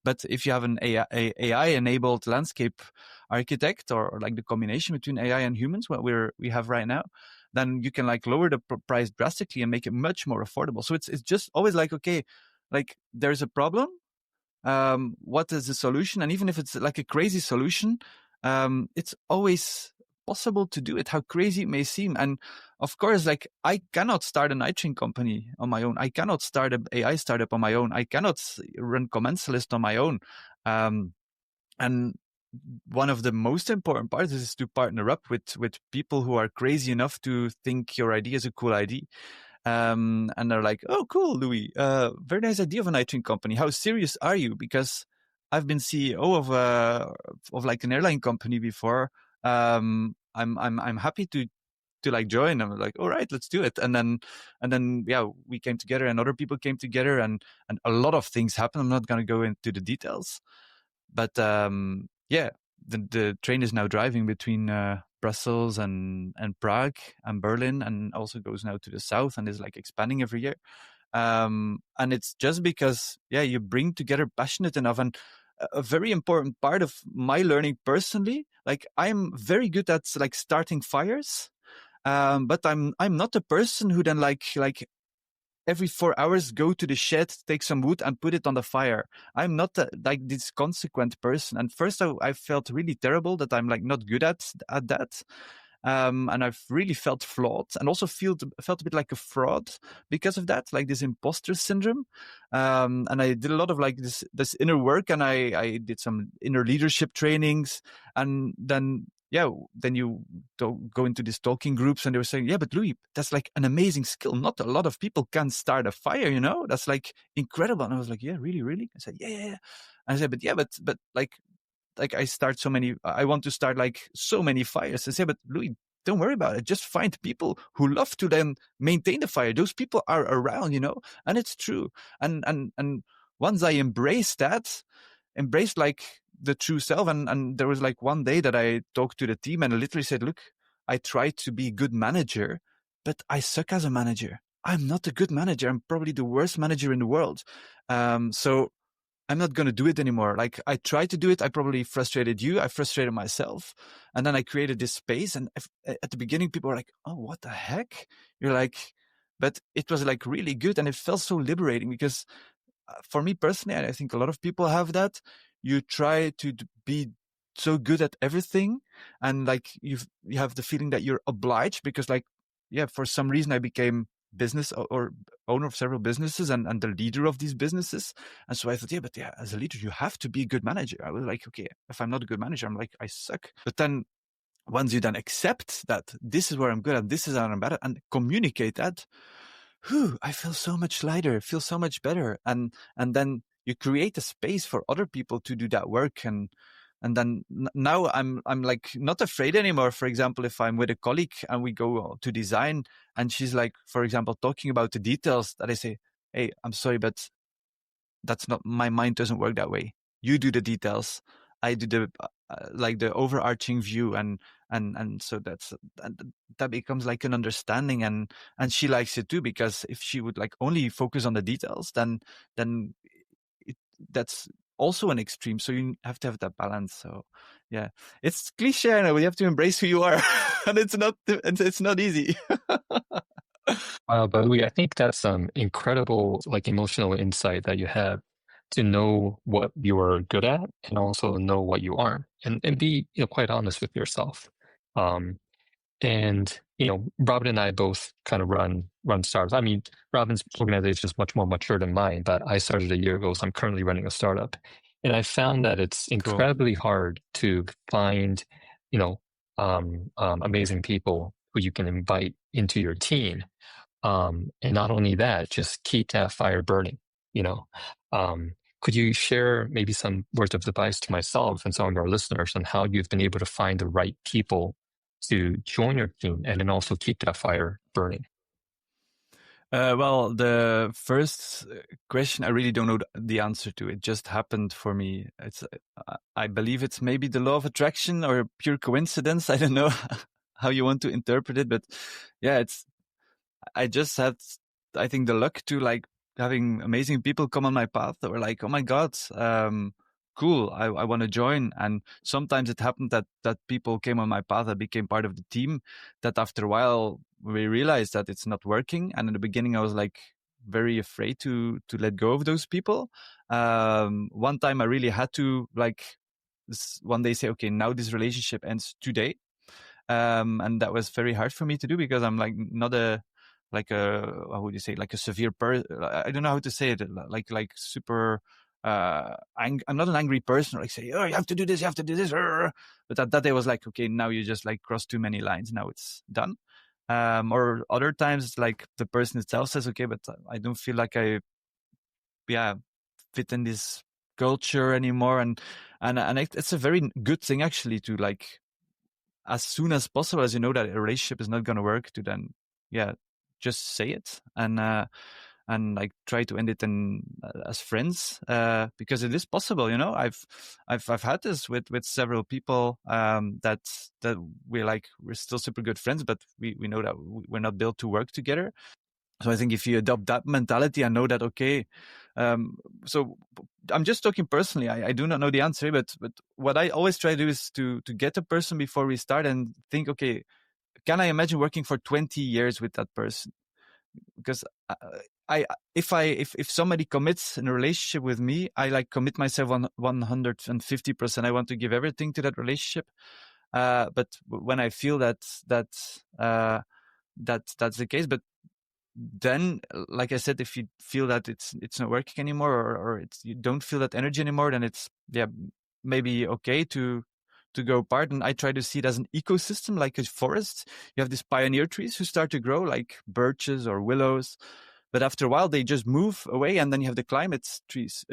But if you have an AI enabled landscape architect, or like the combination between AI and humans, what we have right now, then you can like lower the price drastically and make it much more affordable. So it's just always like, okay, like there's a problem. What is the solution? And even if it's like a crazy solution, it's always possible to do it, how crazy it may seem. And of course, like I cannot start a night train company on my own. I cannot start an AI startup on my own. I cannot run Commensalist on my own. And one of the most important parts is to partner up with people who are crazy enough to think your idea is a cool idea. And they're like, oh, cool, Louis. Very nice idea of a night train company. How serious are you? Because I've been CEO of like an airline company before. I'm happy to like join. I'm like, all right, let's do it. And then yeah, we came together, and other people came together, and a lot of things happened. I'm not going to go into the details, but yeah, the train is now driving between Brussels and Prague and Berlin, and also goes now to the south and is like expanding every year. And it's just because, yeah, you bring together passionate enough. And a very important part of my learning personally, like I'm very good at like starting fires, but I'm not a person who then like every 4 hours go to the shed, take some wood and put it on the fire. I'm not like this consequent person. And first I felt really terrible that I'm like not good at that. And I've really felt flawed, and also felt a bit like a fraud because of that, like this imposter syndrome. And I did a lot of like this inner work, and I did some inner leadership trainings, and then you go into these talking groups, and they were saying, yeah, but Louis, that's like an amazing skill. Not a lot of people can start a fire, you know, that's like incredible. And I was like, yeah, really? I said, yeah. And I said, but like I start so many, I want to start like so many fires. I say, but Louis, don't worry about it. Just find people who love to then maintain the fire. Those people are around, you know, and it's true. And once I embraced like the true self, and there was like one day that I talked to the team and I literally said, look, I tried to be a good manager, but I suck as a manager. I'm not a good manager. I'm probably the worst manager in the world. So I'm not going to do it anymore. Like I tried to do it. I probably frustrated you. I frustrated myself. And then I created this space. And at the beginning, people were like, oh, what the heck? You're like, but it was like really good. And it felt so liberating because for me personally, I think a lot of people have that. You try to be so good at everything. And like you have the feeling that you're obliged because like, yeah, for some reason I became business or owner of several businesses and the leader of these businesses. And so I thought, yeah, as a leader, you have to be a good manager. I was like, okay, if I'm not a good manager, I'm like, I suck. But then once you then accept that this is where I'm good at, this is how I'm better, and communicate that, I feel so much lighter, feel so much better. And then you create a space for other people to do that work. And then now I'm like not afraid anymore. For example, if I'm with a colleague and we go to design and she's like, for example, talking about the details, that I say, hey, I'm sorry, but that's not, my mind doesn't work that way. You do the details. I do like the overarching view, and so that becomes like an understanding, and she likes it too, because if she would like only focus on the details, then that's also an extreme. So you have to have that balance. So yeah, it's cliche, I know, you have to embrace who you are, and it's not easy. Wow, but I think that's some incredible like emotional insight that you have to know what you're good at and also know what you aren't, and be quite honest with yourself. And Robin and I both kind of run startups. I mean, Robin's organization is much more mature than mine, but I started a year ago, so I'm currently running a startup. And I found that it's incredibly hard to find, amazing people who you can invite into your team. And not only that, just keep that fire burning, Could you share maybe some words of advice to myself and some of our listeners on how you've been able to find the right people to join your team and then also keep that fire burning? Well, the first question, I really don't know the answer to. It just happened for me. I believe it's maybe the law of attraction or pure coincidence. I don't know how you want to interpret it, but yeah, I just had, I think, the luck to like having amazing people come on my path that were like, oh my God, cool, I want to join. And sometimes it happened that people came on my path that became part of the team, that after a while we realized that it's not working. And in the beginning I was like very afraid to let go of those people. One time I really had to like one day say, okay, now this relationship ends today. And that was very hard for me to do, because I'm like not how would you say, like a severe I don't know how to say it, like super I'm not an angry person, like say, oh, you have to do this, you have to do this, but that day was like, okay, now you just like crossed too many lines, now it's done. Or other times it's like the person itself says, okay, but I don't feel like I fit in this culture anymore, and it's a very good thing actually to like, as soon as possible, as you know that a relationship is not going to work, to then just say it, and like try to end it in as friends, because it is possible. I've had this with several people, that we're still super good friends, but we know that we're not built to work together. So I think if you adopt that mentality and know that, okay, so I'm just talking personally, I do not know the answer, but what I always try to do is to get a person before we start and think, okay, can I imagine working for 20 years with that person? Because if somebody commits in a relationship with me, I like commit myself on 150%. I want to give everything to that relationship. But when I feel that's the case, but then, like I said, if you feel that it's not working anymore, or you don't feel that energy anymore, then it's maybe okay to go apart. And I try to see it as an ecosystem, like a forest. You have these pioneer trees who start to grow, like birches or willows, but after a while they just move away, and then you have the climax trees.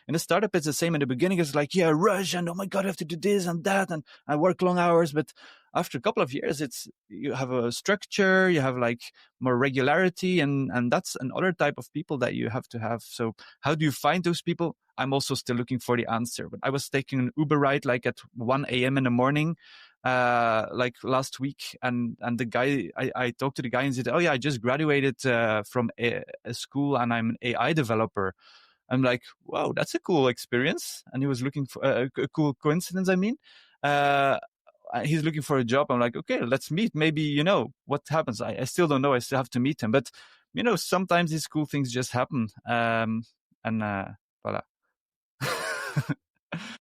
In a startup, it's the same. In the beginning, it's like, yeah, rush, and oh my God, I have to do this and that, and I work long hours. But after a couple of years, you have a structure, you have like more regularity, and that's another type of people that you have to have. So how do you find those people? I'm also still looking for the answer. But I was taking an Uber ride like at 1 a.m. in the morning, like last week, and the guy, I talked to the guy and said, oh yeah, I just graduated from a school and I'm an AI developer. I'm like, wow, that's a cool experience. And he was looking for a cool coincidence, I mean. He's looking for a job. I'm like, okay, let's meet. Maybe, what happens. I still don't know. I still have to meet him. But, sometimes these cool things just happen. And voila.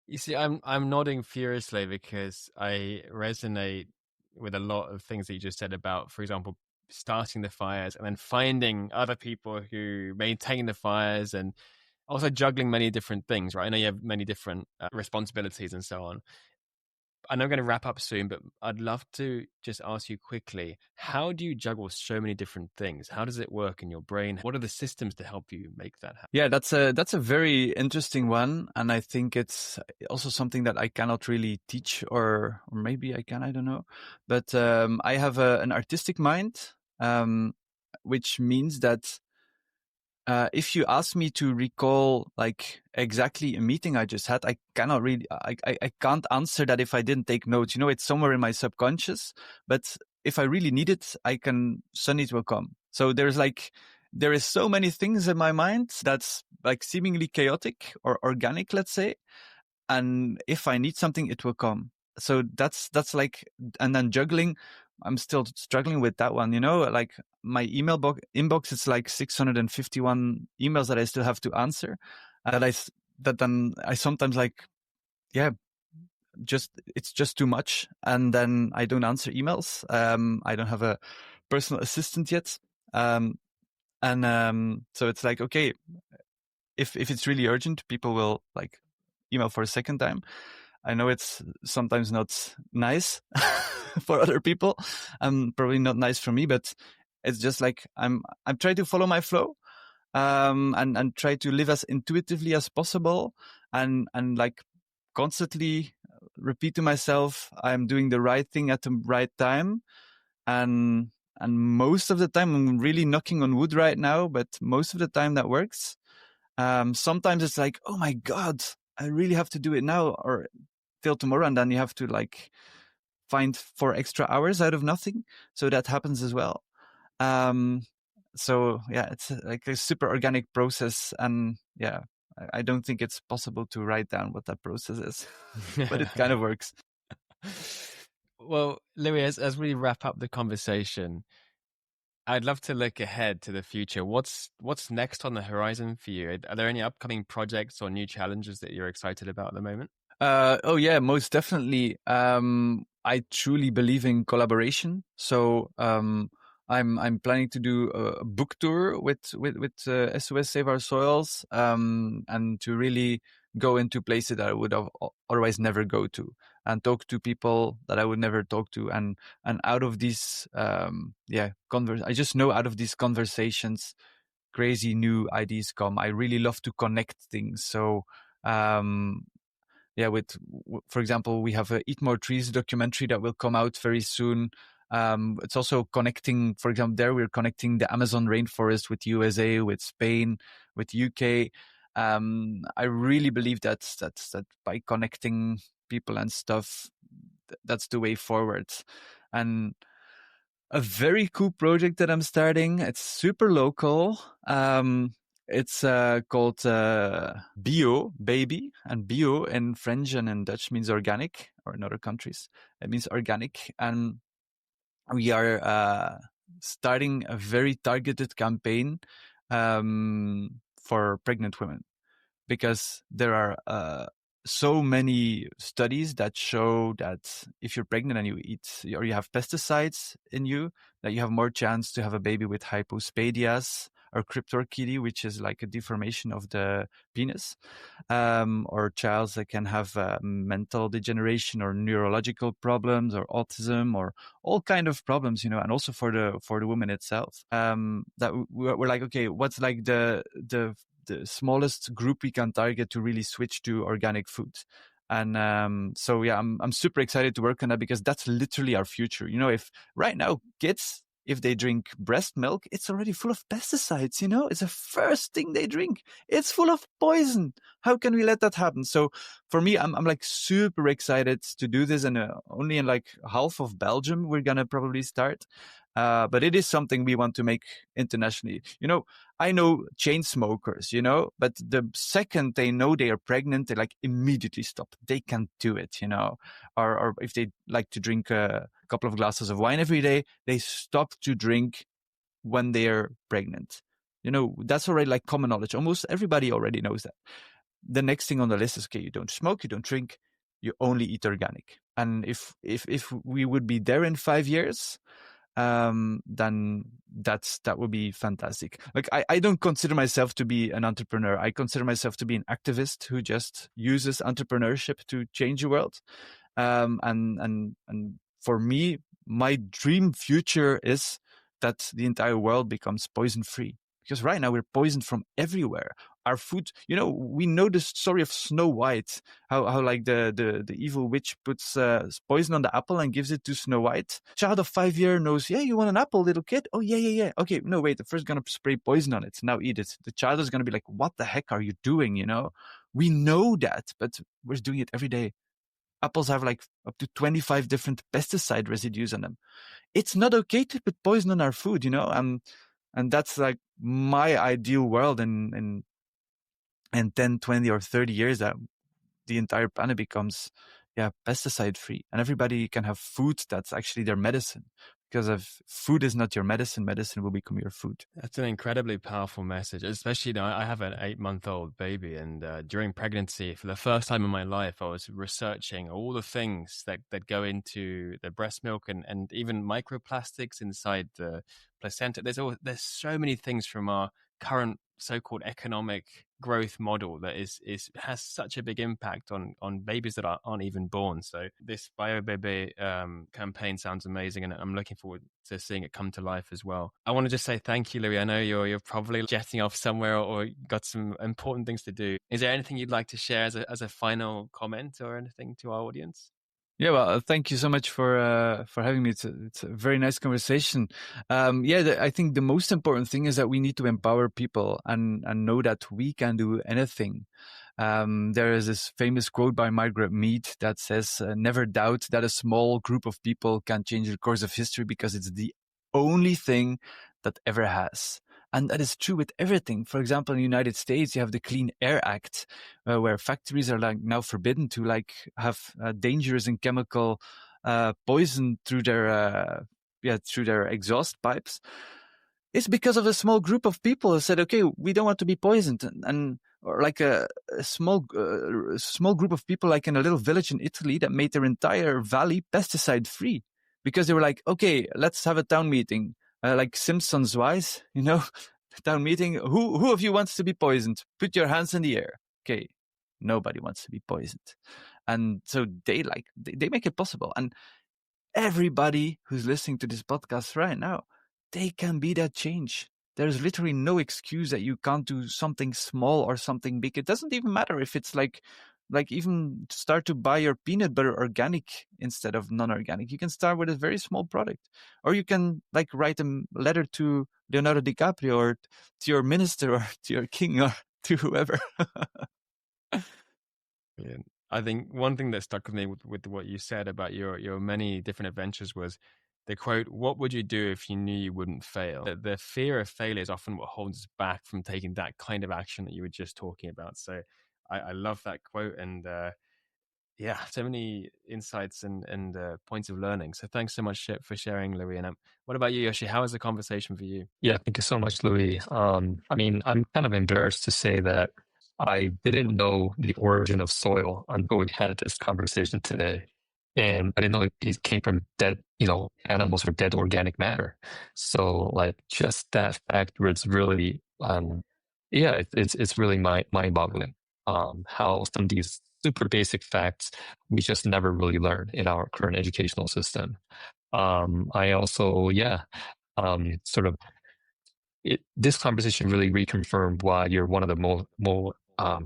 You see, I'm nodding furiously because I resonate with a lot of things that you just said about, for example, starting the fires and then finding other people who maintain the fires, and also juggling many different things, right? I know you have many different responsibilities and so on. I know I'm going to wrap up soon, but I'd love to just ask you quickly, how do you juggle so many different things? How does it work in your brain? What are the systems to help you make that happen? Yeah, that's a very interesting one. And I think it's also something that I cannot really teach, or maybe I can, I don't know. But I have an artistic mind, which means that If you ask me to recall like exactly a meeting I just had, I cannot really, I can't answer that if I didn't take notes. It's somewhere in my subconscious, but if I really need it, I can, suddenly it will come. So there is so many things in my mind that's like seemingly chaotic or organic, let's say. And if I need something, it will come. So that's like, and then juggling, I'm still struggling with that one, like my email inbox is like 651 emails that I still have to answer. That then I sometimes like, yeah, it's just too much. And then I don't answer emails. I don't have a personal assistant yet. So it's like, okay, if it's really urgent, people will like email for a second time. I know it's sometimes not nice for other people, probably not nice for me, but it's just like I'm trying to follow my flow, and try to live as intuitively as possible, and like constantly repeat to myself, I'm doing the right thing at the right time, and most of the time, I'm really knocking on wood right now, but most of the time that works. Sometimes it's like, oh my God, I really have to do it now or till tomorrow. And then you have to like find 4 extra hours out of nothing. So that happens as well. So yeah, it's like a super organic process. And yeah, I don't think it's possible to write down what that process is, but it kind of works. Well, Louis, as we wrap up the conversation, I'd love to look ahead to the future. What's next on the horizon for you? Are there any upcoming projects or new challenges that you're excited about at the moment? Oh yeah, most definitely. I truly believe in collaboration. So I'm planning to do a book tour with SOS Save Our Soils, and to really go into places that I would have otherwise never go to, and talk to people that I would never talk to, and out of these I just know out of these conversations, crazy new ideas come. I really love to connect things. So for example, we have a Eat More Trees documentary that will come out very soon. It's also connecting, for example, there we're connecting the Amazon rainforest with USA, with Spain, with UK. I really believe that by connecting people and stuff, that's the way forward. And a very cool project that I'm starting, it's super local. It's called Bio Baby, and Bio in French and in Dutch means organic, or in other countries it means organic. And we are starting a very targeted campaign for pregnant women, because there are so many studies that show that if you're pregnant and you eat or you have pesticides in you, that you have more chance to have a baby with hypospadias or cryptorchidie, which is like a deformation of the penis, or child that can have mental degeneration or neurological problems or autism or all kind of problems, and also for the woman itself. That we're like, okay, what's like the smallest group we can target to really switch to organic food. And so yeah, I'm super excited to work on that, because that's literally our future. If right now kids, if they drink breast milk, it's already full of pesticides. It's the first thing they drink. It's full of poison. How can we let that happen? So for me, I'm like super excited to do this, and only in like half of Belgium we're gonna probably start. But it is something we want to make internationally. I know chain smokers, but the second they know they are pregnant, they like immediately stop. They can't do it, or if they like to drink a couple of glasses of wine every day, they stop to drink when they are pregnant. That's already like common knowledge. Almost everybody already knows that. The next thing on the list is, okay, you don't smoke, you don't drink, you only eat organic. And if we would be there in 5 years, then that would be fantastic. Like I don't consider myself to be an entrepreneur. I consider myself to be an activist who just uses entrepreneurship to change the world. And for me, my dream future is that the entire world becomes poison free. Because right now we're poisoned from everywhere. our food. We know the story of Snow White, how like the evil witch puts poison on the apple and gives it to Snow White. Child of 5 years knows, yeah, you want an apple, little kid? Oh, yeah. Okay, no, wait, the first gonna spray poison on it. Now eat it. The child is gonna be like, what the heck are you doing? We know that, but we're doing it every day. Apples have like up to 25 different pesticide residues on them. It's not okay to put poison on our food, and that's like my ideal world in 10, 20 or 30 years, that the entire planet becomes pesticide free, and everybody can have food that's actually their medicine. Because if food is not your medicine, medicine will become your food. That's an incredibly powerful message, especially I have an 8-month-old baby, and during pregnancy, for the first time in my life, I was researching all the things that go into the breast milk, and even microplastics inside the placenta. There's so many things from our current so-called economic growth model that has such a big impact on babies that aren't even born. So this BioBebe campaign sounds amazing, and I'm looking forward to seeing it come to life as well. I want to just say thank you, Louis. I know you're probably jetting off somewhere or got some important things to do. Is there anything you'd like to share as a final comment or anything to our audience? Yeah, well, thank you so much for having me. It's a very nice conversation. I think the most important thing is that we need to empower people and know that we can do anything. There is this famous quote by Margaret Mead that says, "Never doubt that a small group of people can change the course of history, because it's the only thing that ever has." And that is true with everything. For example, in the United States, you have the Clean Air Act, where factories are like now forbidden to have dangerous and chemical poison through their exhaust pipes. It's because of a small group of people who said, "Okay, we don't want to be poisoned," or like a small group of people, like in a little village in Italy, that made their entire valley pesticide free, because they were like, "Okay, let's have a town meeting." Like Simpsons wise, town meeting. Who of you wants to be poisoned? Put your hands in the air. Okay, nobody wants to be poisoned, and so they make it possible. And everybody who's listening to this podcast right now, they can be that change. There's literally no excuse that you can't do something small or something big. It doesn't even matter if it's like even start to buy your peanut butter organic instead of non-organic. You can start with a very small product, or you can write a letter to Leonardo DiCaprio, or to your minister, or to your king, or to whoever. Yeah. I think one thing that stuck with me with what you said about your many different adventures was the quote, "What would you do if you knew you wouldn't fail?" The fear of failure is often what holds us back from taking that kind of action that you were just talking about. So I love that quote, and so many insights and points of learning. So thanks so much for sharing, Louis. And what about you, Yoshi? How was the conversation for you? Yeah, thank you so much, Louis. I'm kind of embarrassed to say that I didn't know the origin of soil until we had this conversation today. And I didn't know it came from dead, animals or dead organic matter. So just that fact was really, it's really mind-boggling. How some of these super basic facts we just never really learn in our current educational system. I also, sort of, this conversation really reconfirmed why you're one of the more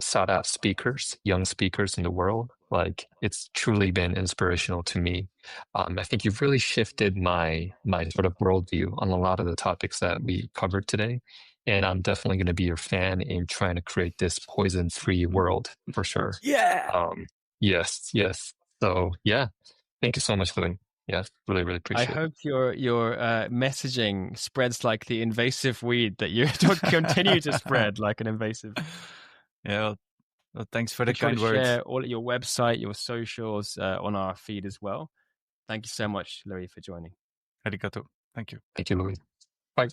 sought out speakers, young speakers in the world. It's truly been inspirational to me. I think you've really shifted my sort of worldview on a lot of the topics that we covered today. And I'm definitely going to be your fan in trying to create this poison-free world for sure. Yeah. Yes. So thank you so much, Louis. Yes, really, really appreciate it. I hope your messaging spreads like the invasive weed that you continue to spread like an invasive. Yeah. Well, thanks for the kind words. Share all your website, your socials on our feed as well. Thank you so much, Louis, for joining. Arigato. Thank you. Thank you, Louis. Bye.